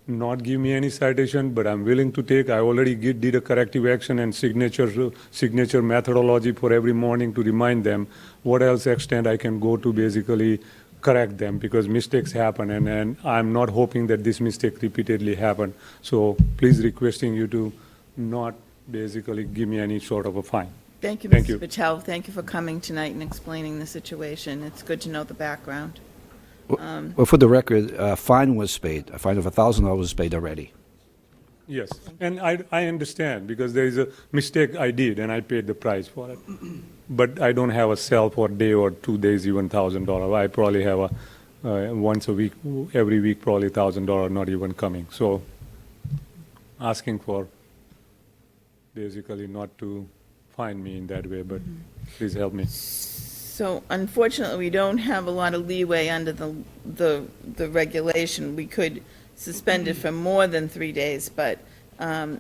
[SPEAKER 9] not give me any citation, but I'm willing to take, I already did a corrective action and signature methodology for every morning to remind them what else extent I can go to basically correct them, because mistakes happen, and I'm not hoping that this mistake repeatedly happen. So please requesting you to not basically give me any sort of a fine.
[SPEAKER 1] Thank you,
[SPEAKER 9] Thank
[SPEAKER 1] Mr.
[SPEAKER 9] you.
[SPEAKER 1] Patel. Thank you for coming tonight and explaining the situation. It's good to know the background.
[SPEAKER 8] Well, for the record, a fine was paid. A fine of $1,000 was paid already.
[SPEAKER 9] Yes, and I understand, because there is a mistake I did and I paid the price for it. But I don't have a sale for a day or 2 days, even $1,000. I probably have a once a week, every week, probably $1,000 not even coming. So asking for basically not to fine me in that way, but please help me.
[SPEAKER 1] So unfortunately, we don't have a lot of leeway under the regulation. We could suspend it for more than 3 days, but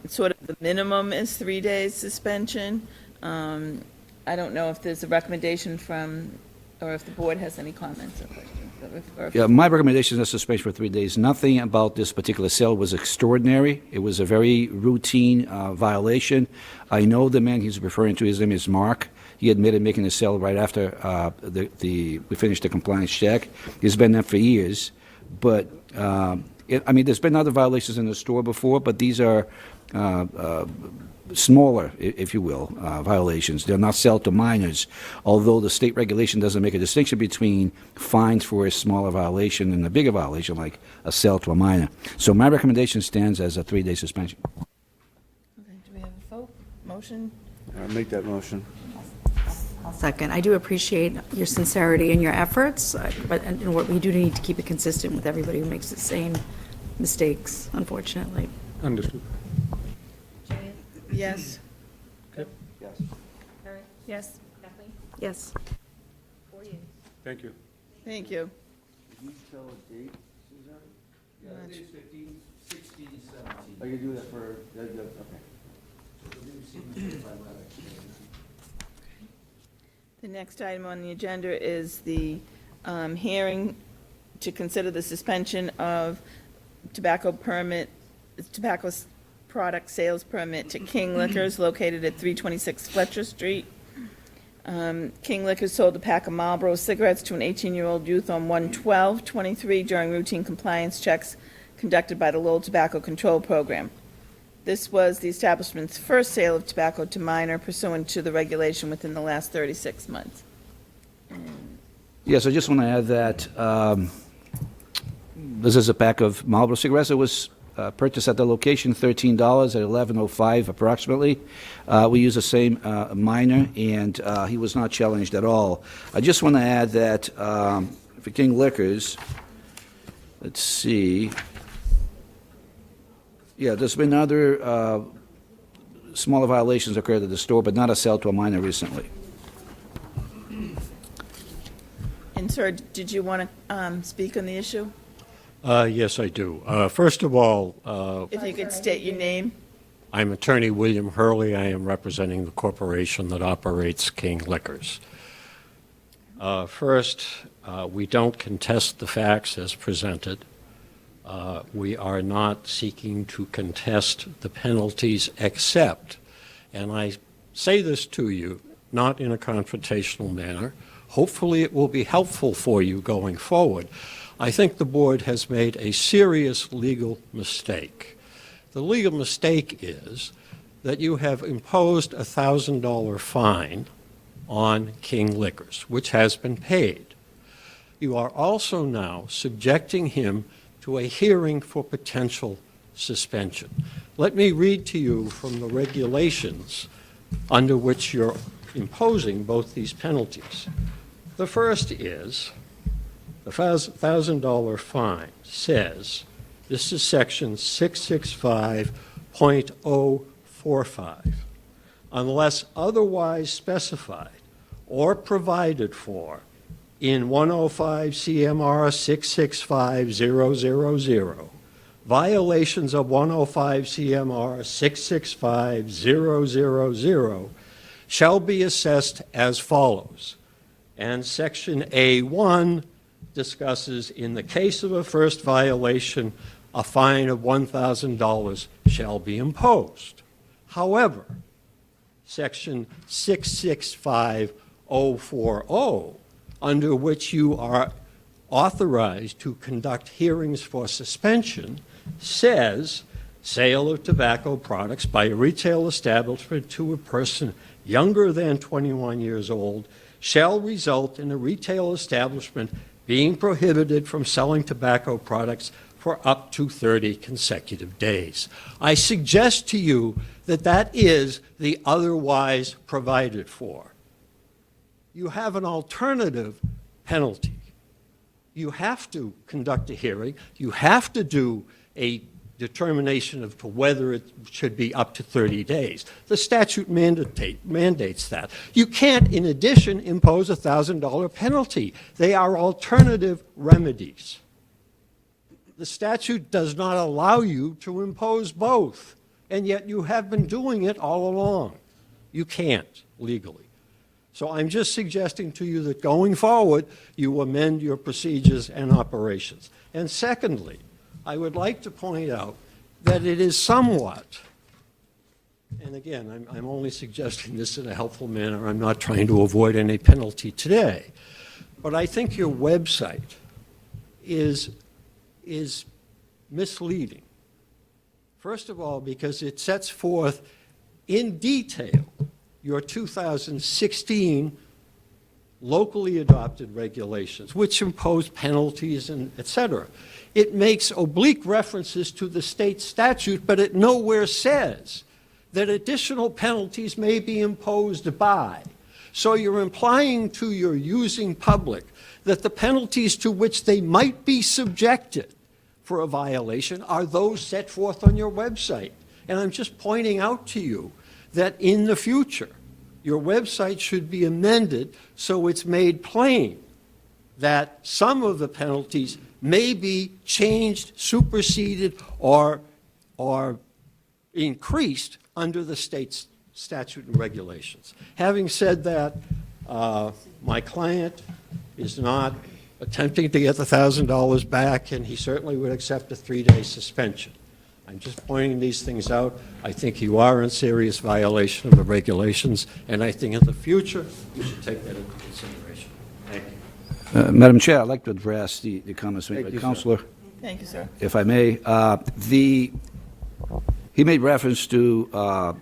[SPEAKER 1] sort of the minimum is 3 days suspension. I don't know if there's a recommendation from, or if the board has any comments or questions. or if-
[SPEAKER 8] Yeah, my recommendation is a suspension for 3 days. Nothing about this particular sale was extraordinary. It was a very routine violation. I know the man he's referring to, his name is Mark. He admitted making the sale right after we finished the compliance check. He's been there for years. But, there's been other violations in the store before, but these are smaller, if you will, violations. They're not sell to minors, although the state regulation doesn't make a distinction between fines for a smaller violation and a bigger violation, like a sell to a minor. So my recommendation stands as a 3-day suspension.
[SPEAKER 1] Okay, do we have a vote, motion?
[SPEAKER 5] Make that motion.
[SPEAKER 4] I'll second. I do appreciate your sincerity and your efforts, and what we do need to keep it consistent with everybody who makes the same mistakes, unfortunately.
[SPEAKER 9] Understood.
[SPEAKER 7] Joanne?
[SPEAKER 1] Yes.
[SPEAKER 7] Karen?
[SPEAKER 2] Yes.
[SPEAKER 7] Kathleen?
[SPEAKER 4] Yes.
[SPEAKER 7] 4 yeas.
[SPEAKER 9] Thank you.
[SPEAKER 1] Thank you.
[SPEAKER 5] Can you tell a date, Suzanne?
[SPEAKER 10] Yeah, it's 15, 16, 17.
[SPEAKER 5] I can do that for, okay.
[SPEAKER 1] The next item on the agenda is the hearing to consider the suspension of tobacco product sales permit to King Liquors located at 326 Fletcher Street. King Liquors sold a pack of Marlboro cigarettes to an 18-year-old youth on 1/12/23 during routine compliance checks conducted by the Lowell Tobacco Control Program. This was the establishment's first sale of tobacco to minor pursuant to the regulation within the last 36 months.
[SPEAKER 8] Yes, I just want to add that this is a pack of Marlboro cigarettes. It was purchased at the location, $13 at 11:05 approximately. We use the same minor, and he was not challenged at all. I just want to add that for King Liquors, let's see. Yeah, there's been other smaller violations occurred at the store, but not a sale to a minor recently.
[SPEAKER 1] And sir, did you want to speak on the issue?
[SPEAKER 10] Yes, I do. First of all,
[SPEAKER 1] If you could state your name.
[SPEAKER 10] I'm Attorney William Hurley. I am representing the corporation that operates King Liquors. First, we don't contest the facts as presented. We are not seeking to contest the penalties except, and I say this to you, not in a confrontational manner. Hopefully it will be helpful for you going forward. I think the board has made a serious legal mistake. The legal mistake is that you have imposed a $1,000 fine on King Liquors, which has been paid. You are also now subjecting him to a hearing for potential suspension. Let me read to you from the regulations under which you're imposing both these penalties. The first is the $1,000 fine says, this is section 665.045, unless otherwise specified or provided for in 105 CMR 665000, violations of 105 CMR 665000 shall be assessed as follows. And section A1 discusses, in the case of a first violation, a fine of $1,000 shall be imposed. However, section 665040, under which you are authorized to conduct hearings for suspension, says sale of tobacco products by a retail establishment to a person younger than 21 years old shall result in a retail establishment being prohibited from selling tobacco products for up to 30 consecutive days. I suggest to you that that is the otherwise provided for. You have an alternative penalty. You have to conduct a hearing. You have to do a determination of whether it should be up to 30 days. The statute mandates that. You can't, in addition, impose a $1,000 penalty. They are alternative remedies. The statute does not allow you to impose both, and yet you have been doing it all along. You can't legally. So I'm just suggesting to you that going forward, you amend your procedures and operations. And secondly, I would like to point out that it is somewhat, and again, I'm only suggesting this in a helpful manner. I'm not trying to avoid any penalty today. But I think your website is misleading. First of all, because it sets forth in detail your 2016 locally adopted regulations, which impose penalties and et cetera. It makes oblique references to the state statute, but it nowhere says that additional penalties may be imposed by. So you're implying to your using public that the penalties to which they might be subjected for a violation are those set forth on your website. And I'm just pointing out to you that in the future, your website should be amended so it's made plain that some of the penalties may be changed, superseded, or increased under the state's statute and regulations. Having said that, my client is not attempting to get the $1,000 back, and he certainly would accept a 3-day suspension. I'm just pointing these things out. I think you are in serious violation of the regulations, and I think in the future you should take that into consideration. Thank you.
[SPEAKER 8] Madam Chair, I'd like to address the comments made by
[SPEAKER 5] Thank you,
[SPEAKER 8] Councilor,
[SPEAKER 1] Thank you, sir.
[SPEAKER 8] if I may. He made reference to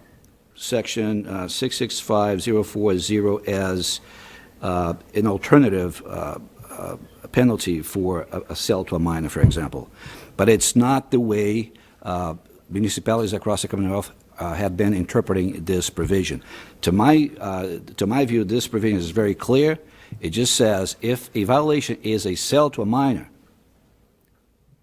[SPEAKER 8] Section 665040 as an alternative penalty for a sale to a minor, for example. But it's not the way municipalities across the Commonwealth have been interpreting this provision. To my view, this provision is very clear. It just says if a violation is a sale to a minor,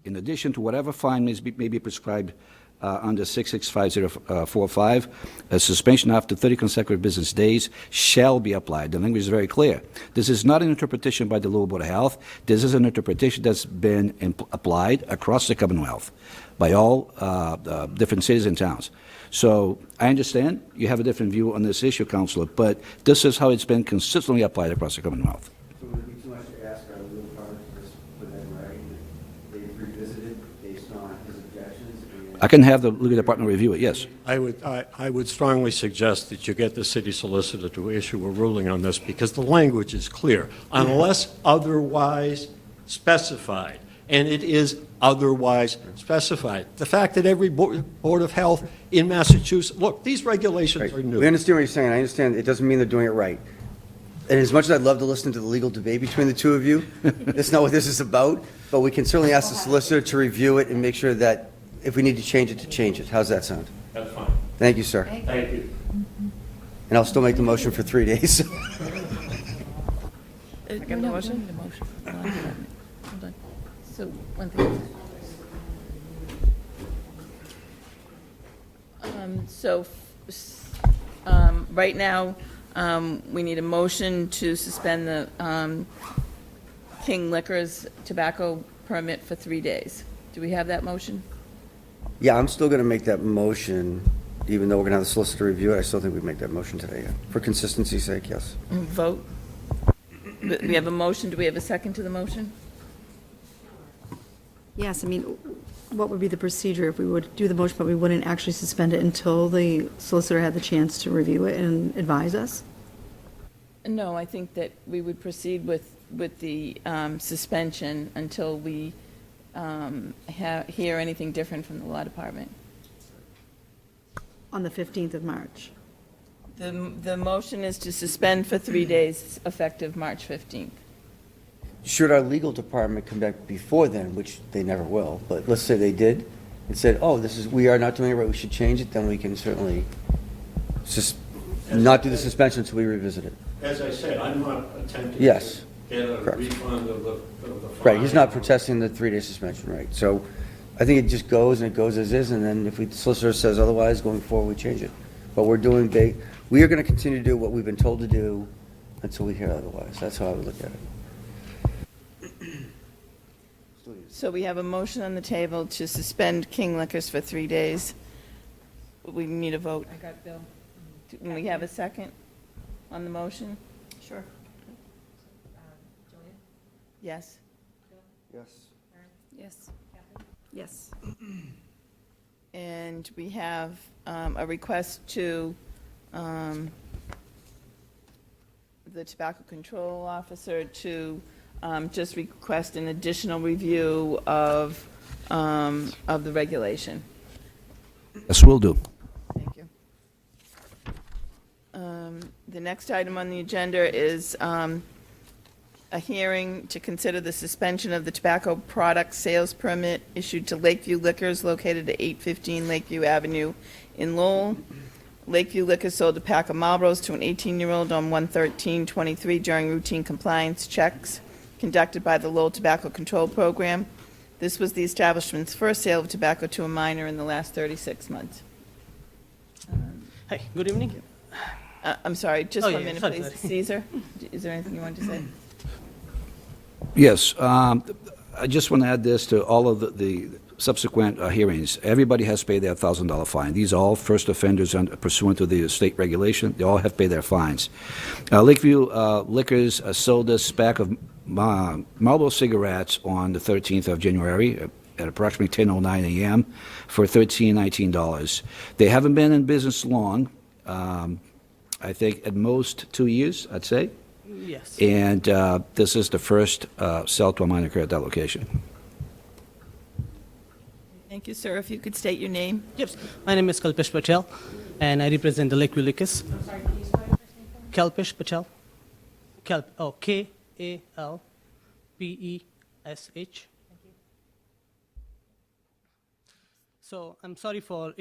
[SPEAKER 8] in addition to whatever fine may be prescribed under 665045, a suspension after 30 consecutive business days shall be applied. The language is very clear. This is not an interpretation by the Lower Board of Health. This is an interpretation that's been applied across the Commonwealth by all different cities and towns. So I understand you have a different view on this issue, Councillor, but this is how it's been consistently applied across the Commonwealth.
[SPEAKER 5] So would it be too much to ask our legal department to just put that in writing, that they've revisited based on his objections?
[SPEAKER 8] I can have the legal department review it, yes.
[SPEAKER 10] I would strongly suggest that you get the city solicitor to issue a ruling on this because the language is clear, unless otherwise specified. And it is otherwise specified. The fact that every Board of Health in Massachusetts, look, these regulations are new.
[SPEAKER 5] We understand what you're saying. I understand it doesn't mean they're doing it right. And as much as I'd love to listen to the legal debate between the two of you, that's not what this is about. But we can certainly ask the solicitor to review it and make sure that if we need to change it, to change it. How's that sound?
[SPEAKER 3] That's fine.
[SPEAKER 5] Thank you, sir.
[SPEAKER 3] Thank you.
[SPEAKER 5] And I'll still make the motion for 3 days.
[SPEAKER 1] Get the motion? Hold on. Hold on. So, one thing. Right now, we need a motion to suspend the King Liquors tobacco permit for 3 days. Do we have that motion?
[SPEAKER 5] Yeah, I'm still going to make that motion, even though we're going to have the solicitor review it. I still think we make that motion today, yeah. For consistency's sake, yes.
[SPEAKER 1] Vote? We have a motion. Do we have a second to the motion?
[SPEAKER 4] Yes, I mean, what would be the procedure if we would do the motion, but we wouldn't actually suspend it until the solicitor had the chance to review it and advise us?
[SPEAKER 1] No, I think that we would proceed with the suspension until we hear anything different from the law department.
[SPEAKER 4] On the 15th of March.
[SPEAKER 1] The motion is to suspend for 3 days, effective March 15th.
[SPEAKER 5] Should our legal department come back before then, which they never will, but let's say they did, and said, oh, we are not doing it right, we should change it, then we can certainly not do the suspension until we revisit it.
[SPEAKER 10] As I said, I'm not attempting
[SPEAKER 5] Yes.
[SPEAKER 10] to get a
[SPEAKER 5] Correct.
[SPEAKER 10] refund of the
[SPEAKER 5] Right, he's not
[SPEAKER 10] fine.
[SPEAKER 5] protesting the 3-day suspension, right? So I think it just goes, and it goes as is, and then if the solicitor says otherwise, going forward, we change it. But we are going to continue to do what we've been told to do until we hear otherwise. That's how I would look at it.
[SPEAKER 1] So we have a motion on the table to suspend King Liquors for 3 days. We need a vote.
[SPEAKER 7] I got Bill.
[SPEAKER 1] Do we have a second on the motion?
[SPEAKER 4] Sure.
[SPEAKER 7] Joanne?
[SPEAKER 1] Yes.
[SPEAKER 5] Yes.
[SPEAKER 2] Yes.
[SPEAKER 4] Yes.
[SPEAKER 1] And we have a request to the tobacco control officer to just request an additional review of the regulation.
[SPEAKER 8] Yes, will do.
[SPEAKER 1] Thank you. The next item on the agenda is a hearing to consider the suspension of the tobacco product sales permit issued to Lakeview Liquors located at 815 Lakeview Avenue in Lowell. Lakeview Liquors sold a pack of Marlboros to an 18-year-old on 1/13/23 during routine compliance checks conducted by the Lowell Tobacco Control Program. This was the establishment's first sale of tobacco to a minor in the last 36 months.
[SPEAKER 11] Hi, good evening.
[SPEAKER 1] I'm sorry, just
[SPEAKER 11] Oh,
[SPEAKER 1] 1
[SPEAKER 11] yeah,
[SPEAKER 1] minute,
[SPEAKER 11] sorry,
[SPEAKER 1] please.
[SPEAKER 11] sorry.
[SPEAKER 1] Caesar, is there anything you wanted to say?
[SPEAKER 8] Yes, I just want to add this to all of the subsequent hearings. Everybody has paid their $1,000 fine. These are all first offenders pursuant to the state regulation. They all have paid their fines. Lakeview Liquors sold this pack of Marlboro cigarettes on the 13th of January at approximately 10:09 a.m. for $13-19. They haven't been in business long. I think at most 2 years, I'd say.
[SPEAKER 11] Yes.
[SPEAKER 8] And this is the first sale to a minor occur at that location.
[SPEAKER 1] Thank you, sir. If you could state your name.
[SPEAKER 11] Yes. My name is Kalpesh Patel, and I represent the Lakeview Liquors.
[SPEAKER 7] I'm sorry, can you spell your first name for me?
[SPEAKER 11] Kalpesh Patel. Kalpesh.
[SPEAKER 7] Thank you.
[SPEAKER 11] So I'm sorry for,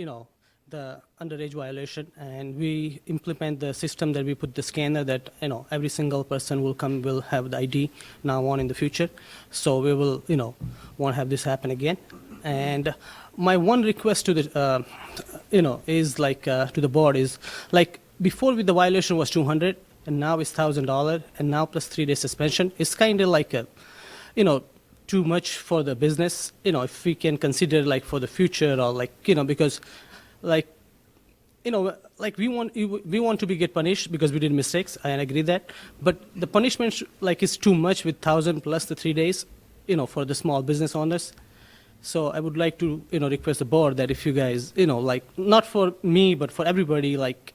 [SPEAKER 11] the underage violation, and we implement the system that we put the scanner that, every single person will have the ID now on in the future. So we will, won't have this happen again. And my one request to the, is like, to the board is, like, before with the violation was $200, and now it's $1,000, and now plus 3 day suspension. It's kind of like a, too much for the business, if we can consider like for the future or like, because like, like we want to get punished because we did mistakes. I agree that, but the punishment like is too much with 1,000 plus the 3 days, for the small business owners. So I would like to, request the board that if you guys, like not for me, but for everybody, like,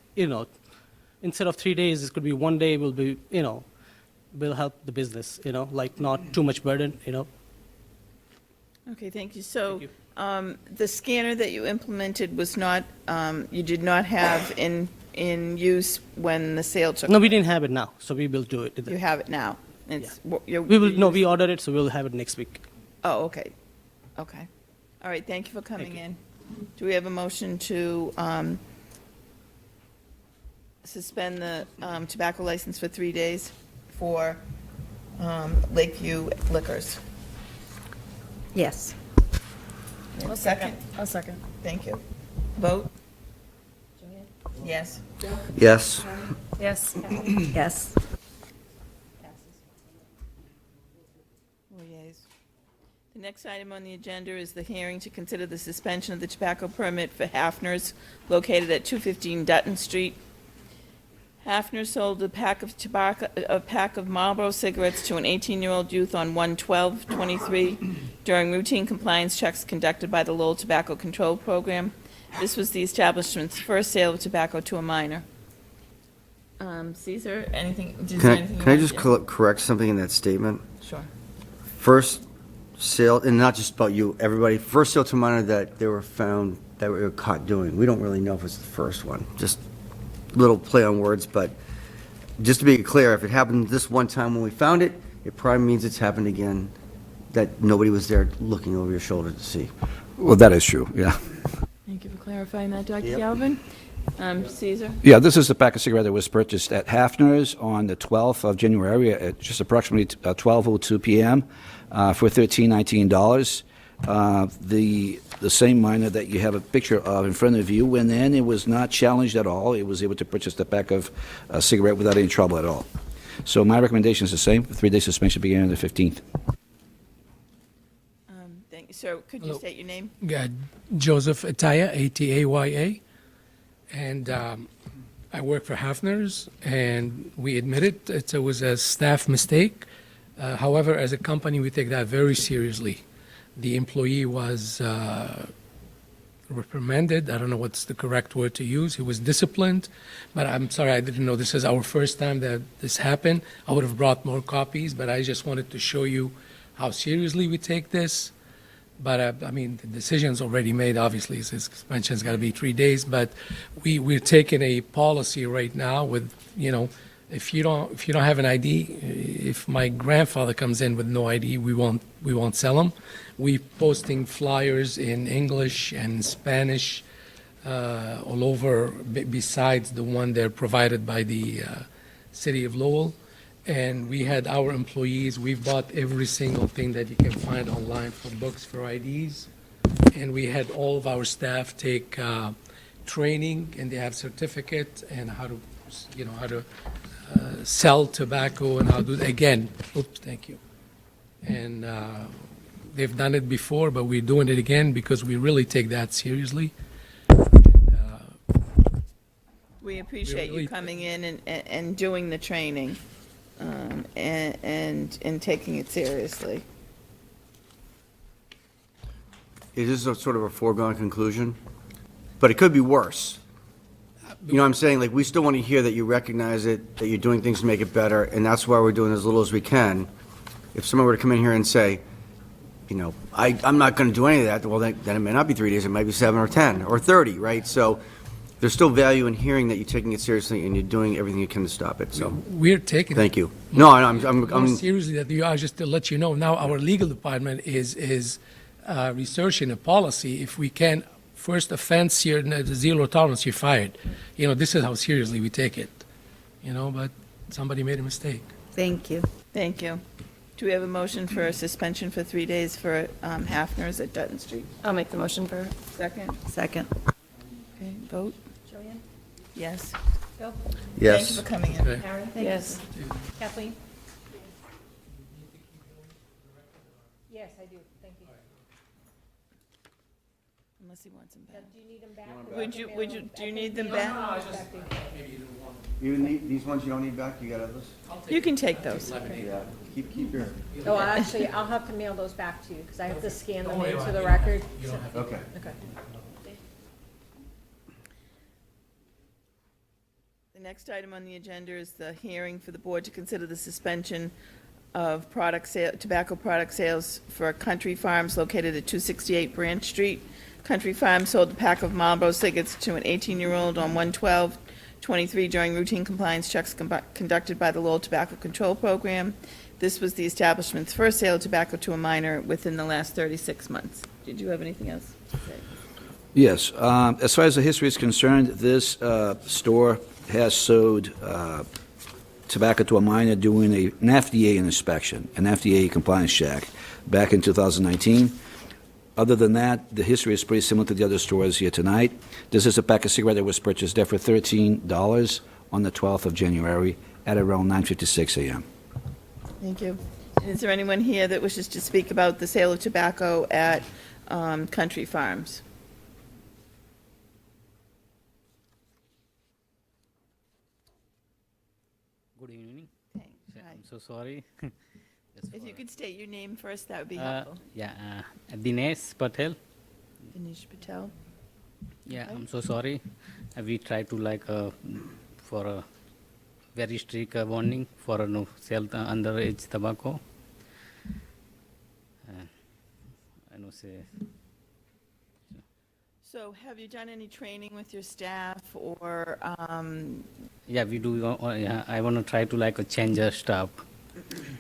[SPEAKER 11] instead of 3 days, it could be 1 day will be, will help the business, like not too much burden,
[SPEAKER 1] Okay, thank you. So,
[SPEAKER 11] Thank
[SPEAKER 1] the scanner that you implemented was not, you did not have in use when the sale took?
[SPEAKER 11] No, we didn't have it now, so we will do it.
[SPEAKER 1] You have it now? It's,
[SPEAKER 11] We will, no, we ordered it, so we'll have it next week.
[SPEAKER 1] Oh, okay. Okay. All right, thank you for coming in. Do we have a motion to suspend the tobacco license for 3 days for Lakeview Liquors?
[SPEAKER 4] Yes.
[SPEAKER 1] Second?
[SPEAKER 2] I'll second.
[SPEAKER 1] Thank you. Vote? Yes.
[SPEAKER 5] Yes.
[SPEAKER 2] Yes.
[SPEAKER 4] Yes.
[SPEAKER 1] 4 yeas. The next item on the agenda is the hearing to consider the suspension of the tobacco permit for Hafner's located at 215 Dutton Street. Hafner sold a pack of Marlboro cigarettes to an 18-year-old youth on 1/12/23 during routine compliance checks conducted by the Lowell Tobacco Control Program. This was the establishment's first sale of tobacco to a minor. Caesar, anything?
[SPEAKER 5] Can I just correct something in that statement?
[SPEAKER 1] Sure.
[SPEAKER 5] First sale, and not just about you, everybody, first sale to minor that they were found, that we were caught doing. We don't really know if it's the first one, just little play on words, but just to be clear, if it happened this one time when we found it, it probably means it's happened again, that nobody was there looking over your shoulder to see.
[SPEAKER 8] Well, that is true, yeah.
[SPEAKER 1] Thank you for clarifying that, Dr.
[SPEAKER 5] Yep.
[SPEAKER 1] Galvin. Caesar?
[SPEAKER 8] Yeah, this is the pack of cigarette that was purchased at Hafner's on the 12th of January at just approximately 12:02 p.m. For $13-19. The same minor that you have a picture of in front of you went in. It was not challenged at all. It was able to purchase the pack of cigarette without any trouble at all. So my recommendation is the same. 3-day suspension beginning on the 15th.
[SPEAKER 1] Thank you. Sir, could you
[SPEAKER 12] Hello.
[SPEAKER 1] state your name?
[SPEAKER 12] Joseph Ataya, Ataya, and I work for Hafner's, and we admit it was a staff mistake. However, as a company, we take that very seriously. The employee was reprimanded. I don't know what's the correct word to use. He was disciplined, but I'm sorry, I didn't know this is our first time that this happened. I would have brought more copies, but I just wanted to show you how seriously we take this. But I mean, the decision's already made. Obviously, his suspension's got to be 3 days. But we're taking a policy right now with, if you don't have an ID, if my grandfather comes in with no ID, we won't sell him. We're posting flyers in English and Spanish all over, besides the one they're provided by the city of Lowell. And we had our employees, we've bought every single thing that you can find online for books, for IDs. And we had all of our staff take training, and they have certificate and how to sell tobacco and how to do, again, thank you. And they've done it before, but we're doing it again because we really take that seriously.
[SPEAKER 1] We appreciate
[SPEAKER 12] really-
[SPEAKER 1] you coming in and doing the training and taking it seriously.
[SPEAKER 5] It is a sort of a foregone conclusion, but it could be worse. You know what I'm saying? Like, we still want to hear that you recognize it, that you're doing things to make it better, and that's why we're doing as little as we can. If someone were to come in here and say, I'm not going to do any of that, well, then it may not be 3 days, it might be 7 or 10 or 30, right? So there's still value in hearing that you're taking it seriously and you're doing everything you can to stop it, so,
[SPEAKER 12] We're taking
[SPEAKER 5] thank you. No, I'm
[SPEAKER 12] more seriously that you are. Just to let you know, now our legal department is researching a policy. If we can, first offense here, zero tolerance, you're fired. This is how seriously we take it. But somebody made a mistake.
[SPEAKER 4] Thank you.
[SPEAKER 1] Thank you. Do we have a motion for a suspension for 3 days for Hafner's at Dutton Street?
[SPEAKER 2] I'll make the motion for
[SPEAKER 1] Second?
[SPEAKER 4] Second.
[SPEAKER 1] Okay, vote?
[SPEAKER 7] Jillian?
[SPEAKER 1] Yes.
[SPEAKER 7] Bill?
[SPEAKER 1] Thank
[SPEAKER 5] Yes.
[SPEAKER 1] you for coming in.
[SPEAKER 12] Okay.
[SPEAKER 7] Aaron? Thank you.
[SPEAKER 2] yes.
[SPEAKER 7] Kathleen? Yes, I do. Thank you.
[SPEAKER 1] Unless he wants them back.
[SPEAKER 7] Do you need them back?
[SPEAKER 1] Do you need them back?
[SPEAKER 5] These ones you don't need back, you got others?
[SPEAKER 1] You can take those.
[SPEAKER 5] Yeah, keep your,
[SPEAKER 7] Oh, actually, I'll have to mail those back to you, because I have to scan them into the record.
[SPEAKER 5] okay.
[SPEAKER 7] Okay.
[SPEAKER 1] The next item on the agenda is the hearing for the board to consider the suspension of tobacco product sales for Country Farms located at 268 Branch Street. Country Farms sold a pack of Marlboro cigarettes to an 18-year-old on 1/12/23 during routine compliance checks conducted by the Lowell Tobacco Control Program. This was the establishment's first sale of tobacco to a minor within the last 36 months. did you have anything else to say?
[SPEAKER 8] Yes. As far as the history is concerned, this store has sold tobacco to a minor doing an FDA inspection, an FDA compliance check, back in 2019. Other than that, the history is pretty similar to the other stores here tonight. This is a pack of cigarette that was purchased there for $13 on the 12th of January at around 9:56 a.m.
[SPEAKER 1] Thank you. And is there anyone here that wishes to speak about the sale of tobacco at Country Farms?
[SPEAKER 13] Good evening.
[SPEAKER 1] Thanks. Hi.
[SPEAKER 13] I'm so sorry.
[SPEAKER 1] If you could state your name first, that would be helpful.
[SPEAKER 13] Dinesh Patel.
[SPEAKER 1] Dinesh Patel.
[SPEAKER 13] Yeah,
[SPEAKER 1] Okay.
[SPEAKER 13] I'm so sorry. We try to for a very strict warning for no sell the underage tobacco. I know say.
[SPEAKER 1] So have you done any training with your staff or,
[SPEAKER 13] Yeah, we do. I want to try to change the stuff.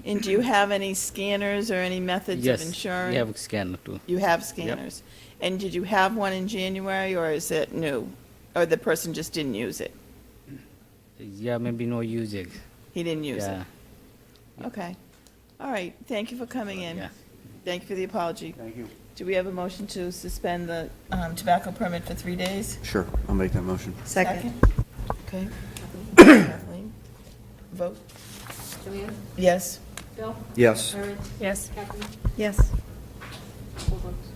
[SPEAKER 1] and do you have any scanners or any methods
[SPEAKER 13] Yes,
[SPEAKER 1] of ensuring?
[SPEAKER 13] we have a scanner too.
[SPEAKER 1] You have scanners. And did you have one in January or is it new? Or the person just didn't use it?
[SPEAKER 13] Yeah, maybe no usage.
[SPEAKER 1] He didn't use
[SPEAKER 13] Yeah.
[SPEAKER 1] it? Okay. All right. Thank you for coming in.
[SPEAKER 13] Yeah.
[SPEAKER 1] Thank you for the apology.
[SPEAKER 10] Thank you.
[SPEAKER 1] Do we have a motion to suspend the tobacco permit for 3 days?
[SPEAKER 5] Sure, I'll make that motion.
[SPEAKER 4] Second.
[SPEAKER 1] Okay. Kathleen? Vote?
[SPEAKER 7] Joanne?
[SPEAKER 1] Yes.
[SPEAKER 7] Bill?
[SPEAKER 5] Yes.
[SPEAKER 7] Erin?
[SPEAKER 2] Yes.
[SPEAKER 7] Kathleen?
[SPEAKER 4] Yes.
[SPEAKER 7] Four votes.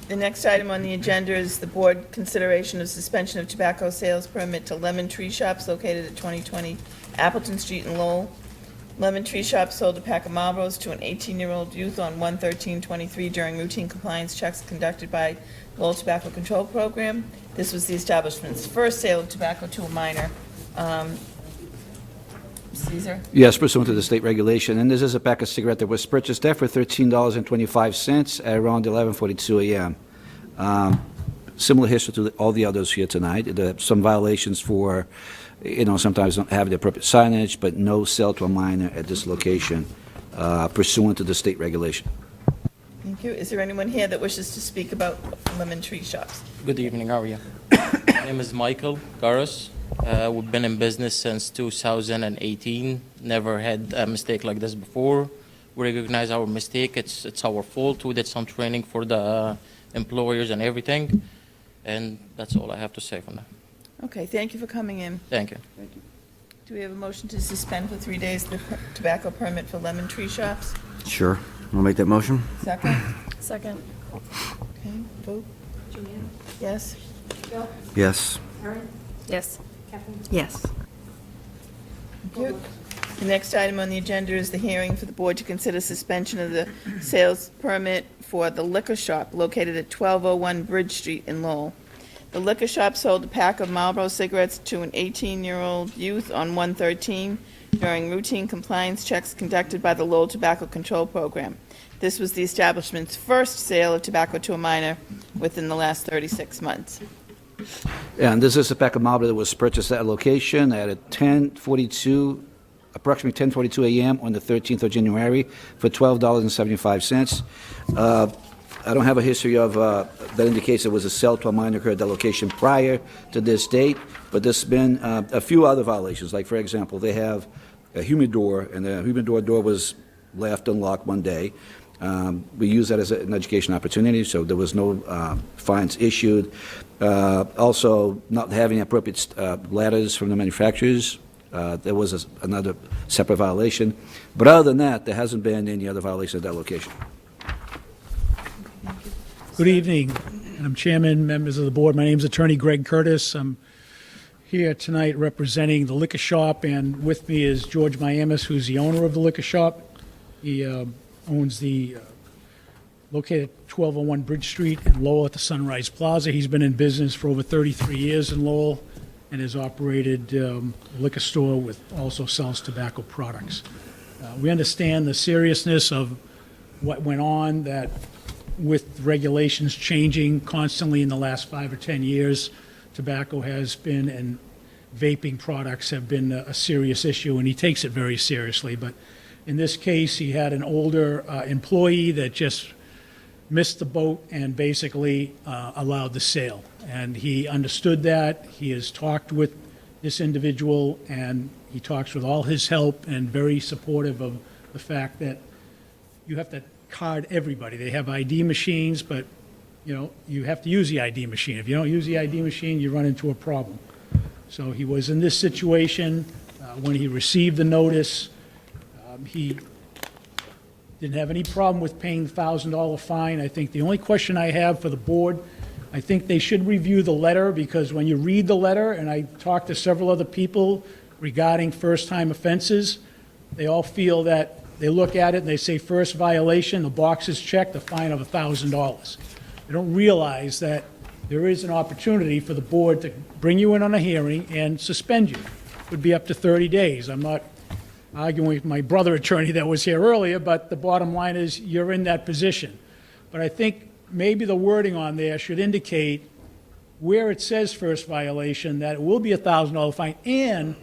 [SPEAKER 1] The next item on the agenda is the board consideration of suspension of tobacco sales permit to Lemon Tree Shops located at 2020 Appleton Street in Lowell. Lemon Tree Shop sold a pack of Marlboros to an 18-year-old youth on 1/13/23 during routine compliance checks conducted by Lowell Tobacco Control Program. This was the establishment's first sale of tobacco to a minor. Caesar?
[SPEAKER 8] Yes, pursuant to the state regulation, and this is a pack of cigarette that was purchased there for $13.25 at around 11:42 a.m. Similar history to all the others here tonight. There are some violations for, sometimes don't have the appropriate signage, but no sale to a minor at this location pursuant to the state regulation.
[SPEAKER 1] Thank you. Is there anyone here that wishes to speak about Lemon Tree Shops?
[SPEAKER 14] Good evening, how are you? My name is Michael Garos. We've been in business since 2018. Never had a mistake like this before. We recognize our mistake. It's our fault. We did some training for the employers and everything. And that's all I have to say for now.
[SPEAKER 1] Okay, thank you for coming in.
[SPEAKER 14] Thank you.
[SPEAKER 1] Do we have a motion to suspend for 3 days the tobacco permit for Lemon Tree Shops?
[SPEAKER 5] Sure, I'll make that motion.
[SPEAKER 1] Second?
[SPEAKER 2] Second.
[SPEAKER 1] Okay, vote?
[SPEAKER 7] Joanne?
[SPEAKER 1] Yes?
[SPEAKER 7] Bill?
[SPEAKER 5] Yes.
[SPEAKER 7] Erin?
[SPEAKER 2] Yes.
[SPEAKER 7] Kathleen?
[SPEAKER 4] Yes.
[SPEAKER 1] Thank you. The next item on the agenda is the hearing for the board to consider suspension of the sales permit for the liquor shop located at 1201 Bridge Street in Lowell. The liquor shop sold a pack of Marlboro cigarettes to an 18-year-old youth on 1/13 during routine compliance checks conducted by the Lowell Tobacco Control Program. This was the establishment's first sale of tobacco to a minor within the last 36 months.
[SPEAKER 8] And this is a pack of Marlboro that was purchased at a location at approximately 10:42 a.m. on the 13th of January for $12.75. I don't have a history of that indicates there was a sale to a minor occurred at that location prior to this date, but there's been a few other violations. Like, for example, they have a humidor, and the humidor door was left unlocked one day. We use that as an education opportunity, so there was no fines issued. Also, not having appropriate letters from the manufacturers, there was another separate violation. But other than that, there hasn't been any other violation at that location.
[SPEAKER 15] Good evening, Madam Chairman, members of the board. My name is Attorney Greg Curtis. I'm here tonight representing the liquor shop, and with me is George Miamis, who's the owner of the liquor shop. He owns the located at 1201 Bridge Street in Lowell at the Sunrise Plaza. He's been in business for over 33 years in Lowell and has operated a liquor store with also sells tobacco products. We understand the seriousness of what went on, that with regulations changing constantly in the last 5 or 10 years, tobacco has been, and vaping products have been a serious issue, and he takes it very seriously. But in this case, he had an older employee that just missed the boat and basically allowed the sale. And he understood that. He has talked with this individual, and he talks with all his help and very supportive of the fact that you have to card everybody. They have ID machines, but, you know, you have to use the ID machine. If you don't use the ID machine, you run into a problem. So he was in this situation when he received the notice. He didn't have any problem with paying the $1,000 fine. I think the only question I have for the board, I think they should review the letter, because when you read the letter, and I talked to several other people regarding first-time offenses, they all feel that they look at it and they say first violation, the box is checked, a fine of $1,000. They don't realize that there is an opportunity for the board to bring you in on a hearing and suspend you. It would be up to 30 days. I'm not arguing with my brother attorney that was here earlier, but the bottom line is you're in that position. But I think maybe the wording on there should indicate where it says first violation, that it will be a $1,000 fine and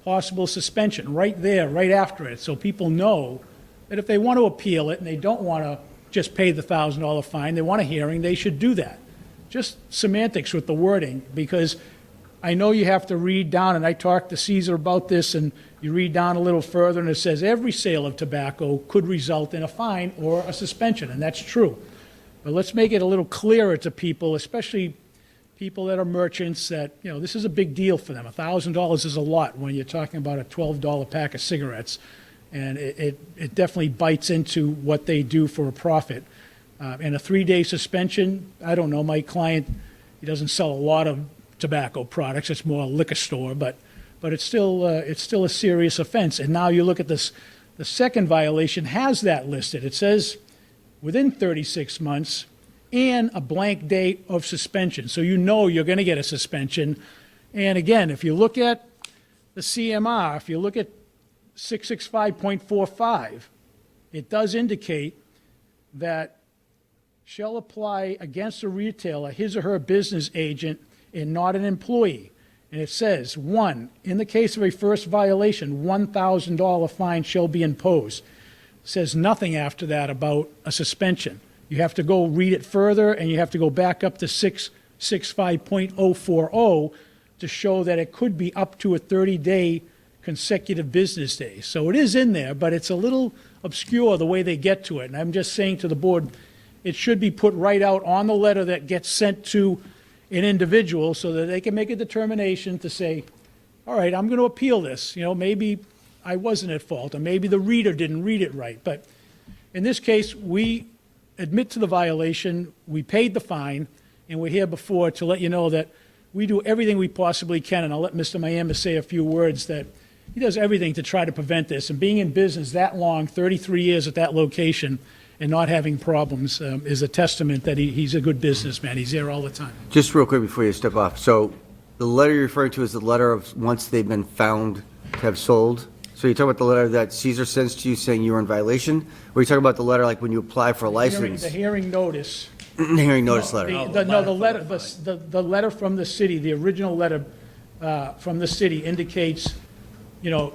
[SPEAKER 15] possible suspension right there, right after it, so people know that if they want to appeal it and they don't want to just pay the $1,000 fine, they want a hearing, they should do that. Just semantics with the wording, because I know you have to read down, and I talked to Caesar about this, and you read down a little further, and it says every sale of tobacco could result in a fine or a suspension, and that's true. But let's make it a little clearer to people, especially people that are merchants, that, you know, this is a big deal for them. $1,000 is a lot when you're talking about a $12 pack of cigarettes, and it definitely bites into what they do for a profit. And a 3-day suspension, I don't know, my client, he doesn't sell a lot of tobacco products, it's more a liquor store, but it's still a serious offense. And now you look at this, the second violation has that listed. It says within 36 months and a blank date of suspension. So you know you're going to get a suspension. And again, if you look at the CMR, if you look at 665.45, it does indicate that shall apply against a retailer, his or her business agent, and not an employee. And it says, 1, in the case of a first violation, $1,000 fine shall be imposed. It says nothing after that about a suspension. You have to go read it further, and you have to go back up to 665.040 to show that it could be up to a 30-day consecutive business day. So it is in there, but it's a little obscure the way they get to it. And I'm just saying to the board, it should be put right out on the letter that gets sent to an individual so that they can make a determination to say, all right, I'm going to appeal this. You know, maybe I wasn't at fault, or maybe the reader didn't read it right. But in this case, we admit to the violation, we paid the fine, and we're here before to let you know that we do everything we possibly can. And I'll let Mr. Miamis say a few words, that he does everything to try to prevent this. And being in business that long, 33 years at that location, and not having problems is a testament that he's a good businessman. He's there all the time.
[SPEAKER 5] Just real quick before you step off. So the letter you're referring to is the letter of once they've been found to have sold? So you're talking about the letter that Caesar sends to you saying you were in violation? Or are you talking about the letter like when you apply for a license?
[SPEAKER 15] The hearing notice.
[SPEAKER 5] The hearing notice letter.
[SPEAKER 15] The letter from the city, the original letter from the city indicates, you know,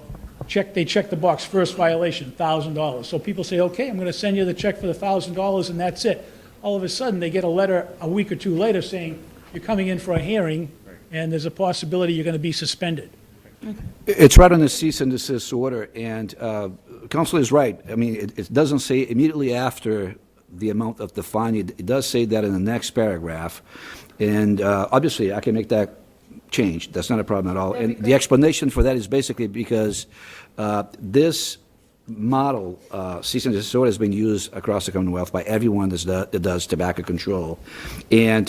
[SPEAKER 15] they check the box, first violation, $1,000. So people say, okay, I'm going to send you the check for the $1,000, and that's it. All of a sudden, they get a letter a week or two later saying, you're coming in for a hearing, and there's a possibility you're going to be suspended.
[SPEAKER 8] It's right on the cease and desist order, and Council is right. I mean, it doesn't say immediately after the amount of the fine. It does say that in the next paragraph, and obviously, I can make that change. That's not a problem at all. And the explanation for that is basically because this model, cease and desist order, has been used across the Commonwealth by everyone that does tobacco control. And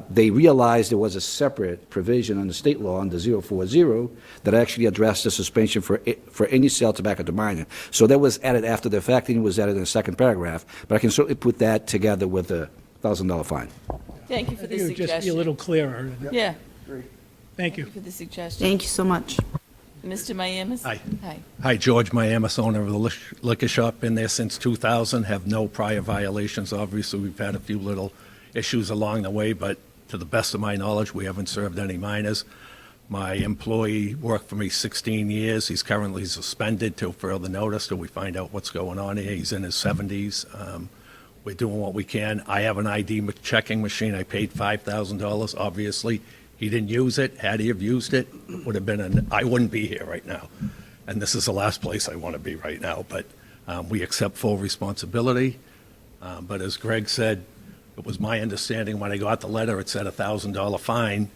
[SPEAKER 8] they realized there was a separate provision under state law, under 040, that actually addressed the suspension for any sale tobacco to minor. So that was added after the fact, and it was added in the second paragraph. But I can certainly put that together with a $1,000 fine.
[SPEAKER 1] Thank you for the
[SPEAKER 15] It would just be a
[SPEAKER 1] suggestion.
[SPEAKER 15] little clearer.
[SPEAKER 1] Yeah.
[SPEAKER 15] Thank you.
[SPEAKER 1] For the suggestion.
[SPEAKER 4] Thank you so much.
[SPEAKER 1] Mr. Miamis?
[SPEAKER 16] Hi.
[SPEAKER 1] Hi.
[SPEAKER 16] Hi, George Miamis, owner of the liquor shop. Been there since 2000, have no prior violations. Obviously, we've had a few little issues along the way, but to the best of my knowledge, we haven't served any minors. My employee worked for me 16 years. He's currently suspended till further notice till we find out what's going on here. He's in his 70s. We're doing what we can. I have an ID checking machine. I paid $5,000, obviously. He didn't use it. Had he have used it, would have been I wouldn't be here right now. And this is the last place I want to be right now. But we accept full responsibility. But as Greg said, it was my understanding when I got the letter, it said $1,000 fine.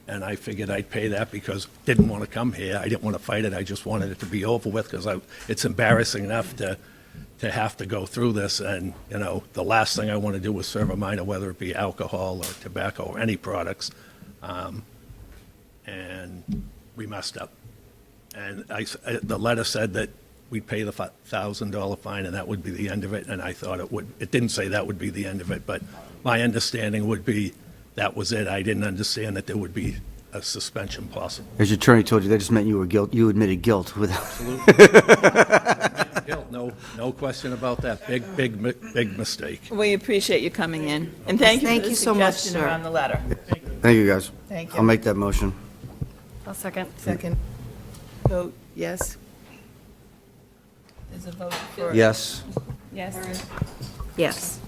[SPEAKER 16] And I figured I'd pay that because I didn't want to come here. I didn't want to fight it. I just wanted it to be over with because it's embarrassing enough to have to go through this. And, you know, the last thing I want to do is serve a minor, whether it be alcohol or tobacco or any products. And we messed up. And the letter said that we'd pay the $1,000 fine and that would be the end of it. And I thought it would. It didn't say that would be the end of it, but my understanding would be that was it. I didn't understand that there would be a suspension possible.
[SPEAKER 5] As your attorney told you, that just meant you admitted guilt without.
[SPEAKER 16] Guilt, no question about that. Big mistake.
[SPEAKER 1] We appreciate you coming in, and thank you for
[SPEAKER 4] Thank
[SPEAKER 1] the
[SPEAKER 4] you so much,
[SPEAKER 1] suggestion
[SPEAKER 4] sir.
[SPEAKER 1] around the letter.
[SPEAKER 5] Thank you, guys.
[SPEAKER 1] Thank you.
[SPEAKER 5] I'll make that motion.
[SPEAKER 2] I'll second.
[SPEAKER 1] Second. Vote yes. There's a vote for.
[SPEAKER 5] Yes.
[SPEAKER 1] Yes.
[SPEAKER 4] Yes.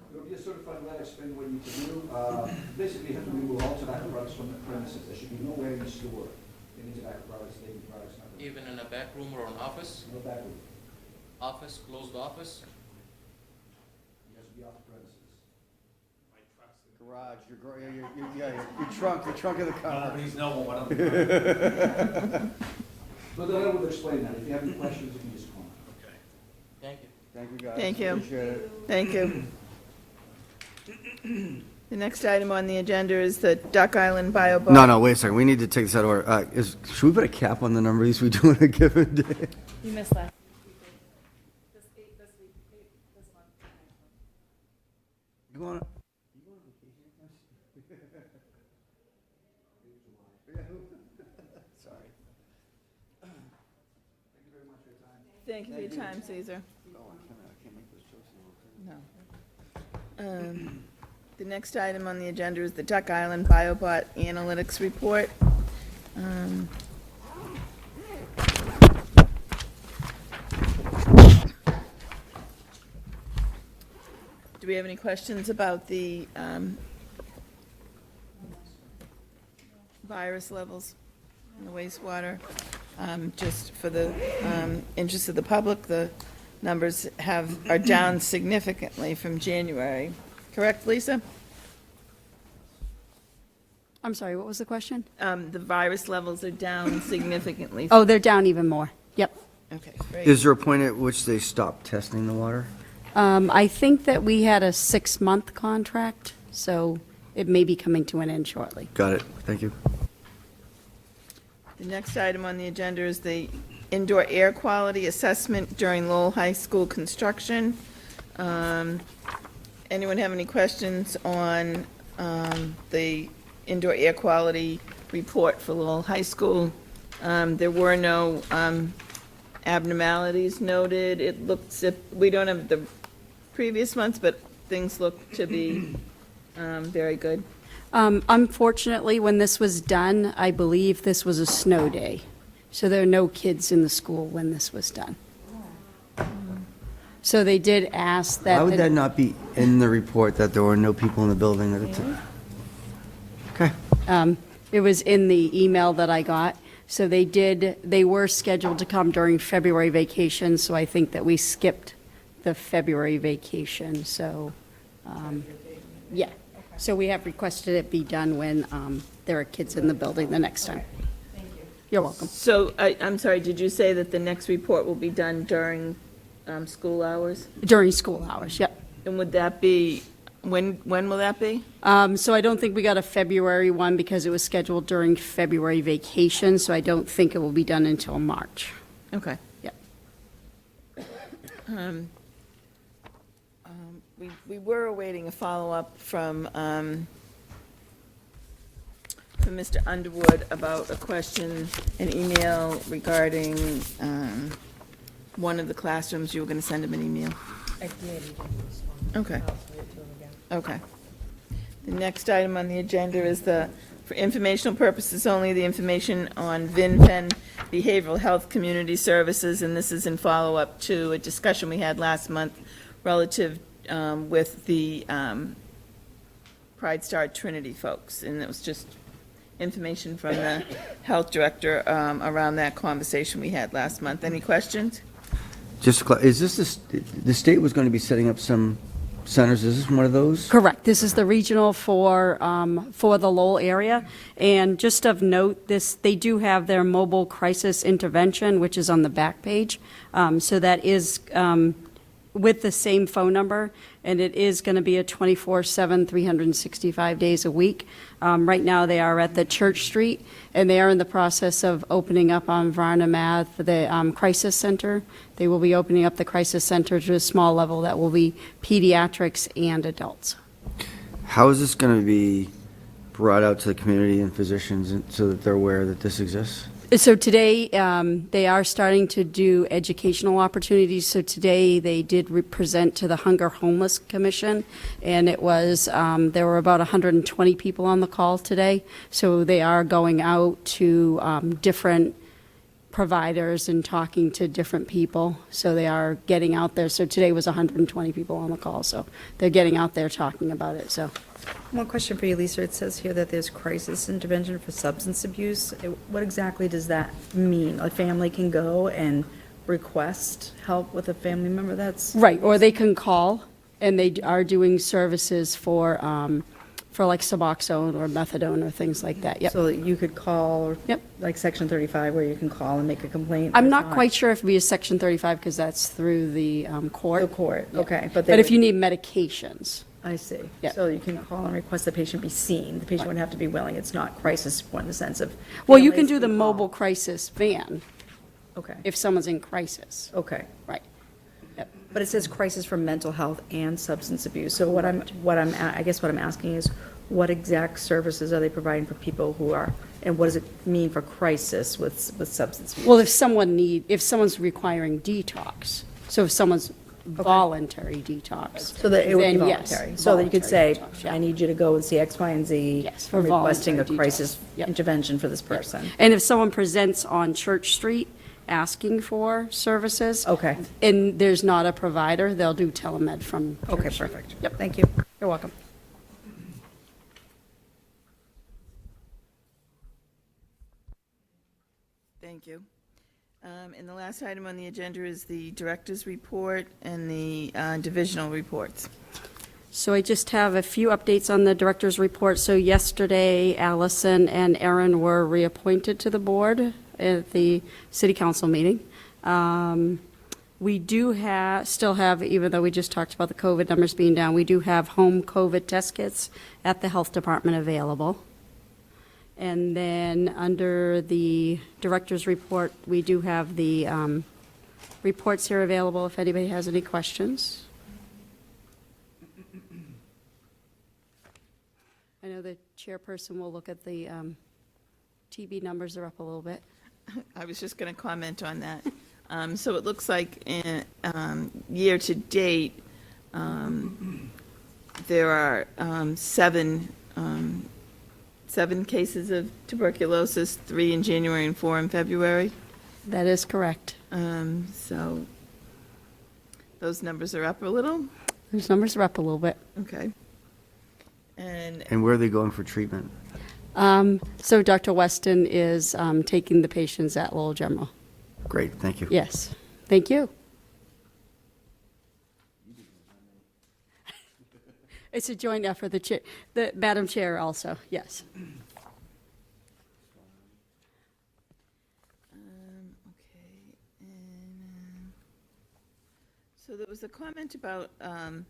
[SPEAKER 8] It'll be a certified letter explaining what you can do. Basically, you have to remove all tobacco products from the premises. There should be nowhere in the store any tobacco products, vaping products, nothing.
[SPEAKER 14] Even in a back room or an office?
[SPEAKER 8] No back room.
[SPEAKER 14] Office, closed office?
[SPEAKER 8] It has to be off the premises.
[SPEAKER 5] Garage, your trunk of the car.
[SPEAKER 8] Please no one. But the letter will explain that. If you have any questions, you can just call me.
[SPEAKER 16] Okay.
[SPEAKER 14] Thank you.
[SPEAKER 5] Thank you, guys.
[SPEAKER 1] Thank you.
[SPEAKER 5] Appreciate it.
[SPEAKER 1] Thank you. The next item on the agenda is the Duck Island Bio Bar.
[SPEAKER 5] No, wait a second. We need to take this out of order. Should we put a cap on the number of these we do in a given day?
[SPEAKER 2] You missed last.
[SPEAKER 5] You want to? Sorry.
[SPEAKER 1] Thank you for your time, Caesar. No. The next item on the agenda is the Duck Island Biobot Analytics Report. Do we have any questions about the virus levels in the wastewater? Just for the interest of the public, the numbers are down significantly from January. Correct, Lisa?
[SPEAKER 17] I'm sorry, what was the question?
[SPEAKER 1] The virus levels are down significantly.
[SPEAKER 17] Oh, they're down even more. Yep.
[SPEAKER 1] Okay, great.
[SPEAKER 5] Is there a point at which they stop testing the water?
[SPEAKER 17] I think that we had a 6-month contract, so it may be coming to an end shortly.
[SPEAKER 5] Got it. Thank you.
[SPEAKER 1] The next item on the agenda is the indoor air quality assessment during Lowell High School construction. Anyone have any questions on the indoor air quality report for Lowell High School? There were no abnormalities noted. It looks, we don't have the previous months, but things look to be very good.
[SPEAKER 17] Unfortunately, when this was done, I believe this was a snow day, so there are no kids in the school when this was done. So they did ask that.
[SPEAKER 5] Why would that not be in the report that there were no people in the building at the time? Okay.
[SPEAKER 17] It was in the email that I got. So they were scheduled to come during February vacation, so I think that we skipped the February vacation, so, yeah. So we have requested it be done when there are kids in the building the next time.
[SPEAKER 1] Thank you.
[SPEAKER 17] You're welcome.
[SPEAKER 1] So, I'm sorry, did you say that the next report will be done during school hours?
[SPEAKER 17] During school hours, yep.
[SPEAKER 1] And would that be, when will that be?
[SPEAKER 17] So I don't think we got a February one because it was scheduled during February vacation, so I don't think it will be done until March.
[SPEAKER 1] Okay.
[SPEAKER 17] Yep.
[SPEAKER 1] We were awaiting a follow-up from Mr. Underwood about a question, an email regarding one of the classrooms. You were going to send him an email.
[SPEAKER 7] I did.
[SPEAKER 1] Okay. Okay. The next item on the agenda is for informational purposes only, the information on VinFen Behavioral Health Community Services, and this is in follow-up to a discussion we had last month relative with the Pride Star Trinity folks, and it was just information from the health director around that conversation we had last month. Any questions?
[SPEAKER 5] Just, is this, the state was going to be setting up some centers, is this one of those?
[SPEAKER 17] Correct. This is the regional for the Lowell area. And just of note, they do have their mobile crisis intervention, which is on the back page. So that is with the same phone number, and it is going to be a 24/7, 365 days a week. Right now, they are at the Church Street, and they are in the process of opening up on Varnum Ave the crisis center. They will be opening up the crisis center to a small level that will be pediatrics and adults.
[SPEAKER 5] How is this going to be brought out to the community and physicians so that they're aware that this exists?
[SPEAKER 17] So today, they are starting to do educational opportunities. So today, they did present to the Hunger Homeless Commission, and it was, there were about 120 people on the call today. So they are going out to different providers and talking to different people. So they are getting out there. So today was 120 people on the call. So they're getting out there talking about it, so.
[SPEAKER 4] One question for you, Lisa. It says here that there's crisis intervention for substance abuse. What exactly does that mean? A family can go and request help with a family member that's...
[SPEAKER 17] Right, or they can call, and they are doing services for like Suboxone or methadone or things like that, yep.
[SPEAKER 4] So that you could call,
[SPEAKER 17] Yep.
[SPEAKER 4] like Section 35, where you can call and make a complaint?
[SPEAKER 17] I'm
[SPEAKER 4] It's
[SPEAKER 17] not quite sure if it'd be a Section 35, because that's through the court.
[SPEAKER 4] The court,
[SPEAKER 17] Yeah.
[SPEAKER 4] okay.
[SPEAKER 17] But if you need medications,
[SPEAKER 4] I see.
[SPEAKER 17] Yeah.
[SPEAKER 4] So you can call and request the patient be seen. The patient would have to be willing. It's not crisis support in the sense of...
[SPEAKER 17] well, you can
[SPEAKER 4] families
[SPEAKER 17] do the
[SPEAKER 4] call.
[SPEAKER 17] mobile crisis van
[SPEAKER 4] Okay,
[SPEAKER 17] if someone's in crisis.
[SPEAKER 4] okay.
[SPEAKER 17] Right. Yep.
[SPEAKER 4] But it says crisis for mental health and substance abuse. So I guess what I'm asking is, what exact services are they providing for people who are, and what does it mean for crisis with substance abuse?
[SPEAKER 17] Well, if someone's requiring detox, so if someone's voluntary detox.
[SPEAKER 4] So that it would be
[SPEAKER 17] then yes,
[SPEAKER 4] voluntary. So that you could say,
[SPEAKER 17] voluntary detox, yeah.
[SPEAKER 4] I need you to go and see X, Y, and Z.
[SPEAKER 17] Yes, for
[SPEAKER 4] I'm requesting a
[SPEAKER 17] voluntary detox.
[SPEAKER 4] crisis
[SPEAKER 17] Yep.
[SPEAKER 4] intervention for this person.
[SPEAKER 17] And if someone presents on Church Street asking for services.
[SPEAKER 4] Okay.
[SPEAKER 17] And there's not a provider, they'll do telemed from Church
[SPEAKER 4] Okay,
[SPEAKER 17] Street.
[SPEAKER 4] perfect.
[SPEAKER 17] Yep.
[SPEAKER 4] Thank you.
[SPEAKER 17] You're welcome.
[SPEAKER 1] Thank you. And the last item on the agenda is the director's report and the divisional reports.
[SPEAKER 17] So I just have a few updates on the director's report. So yesterday, Allison and Erin were reappointed to the board at the city council meeting. We do still have, even though we just talked about the COVID numbers being down, we do have home COVID test kits at the health department available. And then under the director's report, we do have the reports here available if anybody has any questions. I know the chairperson will look at the TB numbers are up a little bit.
[SPEAKER 1] I was just going to comment on that. So it looks like in year-to-date, there are seven cases of tuberculosis, 3 in January and 4 in February.
[SPEAKER 17] That is correct.
[SPEAKER 1] So those numbers are up a little?
[SPEAKER 17] Those numbers are up a little bit.
[SPEAKER 1] Okay. And
[SPEAKER 5] And where are they going for treatment?
[SPEAKER 17] So Dr. Weston is taking the patients at Lowell General.
[SPEAKER 5] Great, thank you.
[SPEAKER 17] Yes. Thank you. It's a joint effort, the Madam Chair also, yes.
[SPEAKER 1] Okay, and so there was a comment about on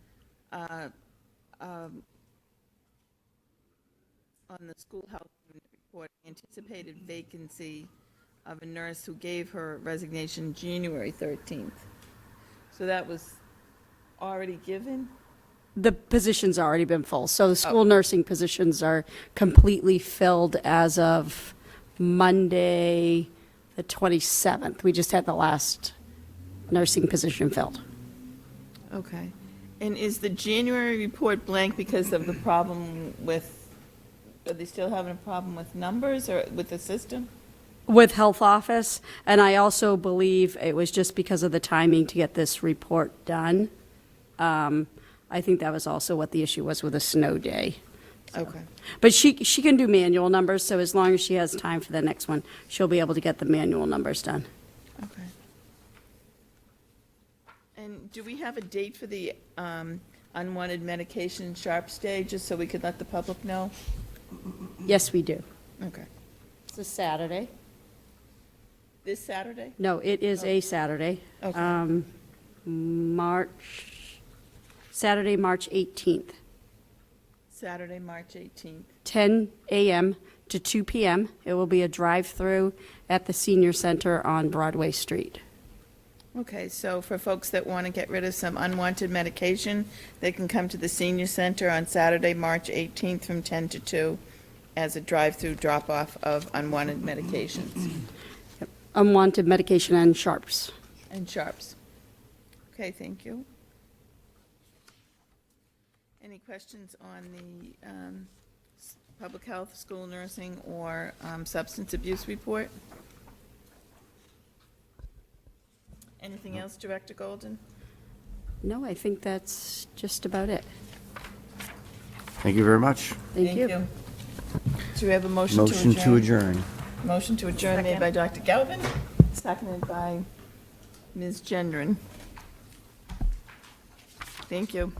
[SPEAKER 1] the school health report, anticipated vacancy of a nurse who gave her resignation January 13th. So that was already given?
[SPEAKER 17] The position's already been full, so the school nursing positions are completely filled as of Monday, the 27th. We just had the last nursing position filled.
[SPEAKER 1] Okay. And is the January report blank because of the problem with, are they still having a problem with numbers or with the system?
[SPEAKER 17] With health office, and I also believe it was just because of the timing to get this report done. I think that was also what the issue was with a snow day.
[SPEAKER 1] Okay.
[SPEAKER 17] But she can do manual numbers, so as long as she has time for the next one, she'll be able to get the manual numbers done.
[SPEAKER 1] Okay. And do we have a date for the unwanted medication Sharps Day, just so we could let the public know?
[SPEAKER 17] Yes, we do.
[SPEAKER 1] Okay.
[SPEAKER 17] It's a Saturday.
[SPEAKER 1] This Saturday?
[SPEAKER 17] No, it is a Saturday.
[SPEAKER 1] Okay.
[SPEAKER 17] Saturday, March 18th,
[SPEAKER 1] Saturday, March 18th.
[SPEAKER 17] 10 a.m. to 2 p.m. It will be a drive-through at the Senior Center on Broadway Street.
[SPEAKER 1] Okay, so for folks that want to get rid of some unwanted medication, they can come to the senior center on Saturday, March 18th from 10 to 2 as a drive-through drop-off of unwanted medications
[SPEAKER 17] Unwanted medication and Sharps.
[SPEAKER 1] and Sharps. Okay, thank you. Any questions on the public health, school nursing, or substance abuse report? Anything else, Director Golden?
[SPEAKER 17] No, I think that's just about it.
[SPEAKER 5] Thank you very much.
[SPEAKER 17] Thank you.
[SPEAKER 1] Do we have a motion to adjourn?
[SPEAKER 5] Motion to adjourn.
[SPEAKER 1] Motion to adjourn made by Dr. Galvin, seconded by Ms. Gendron. Thank you.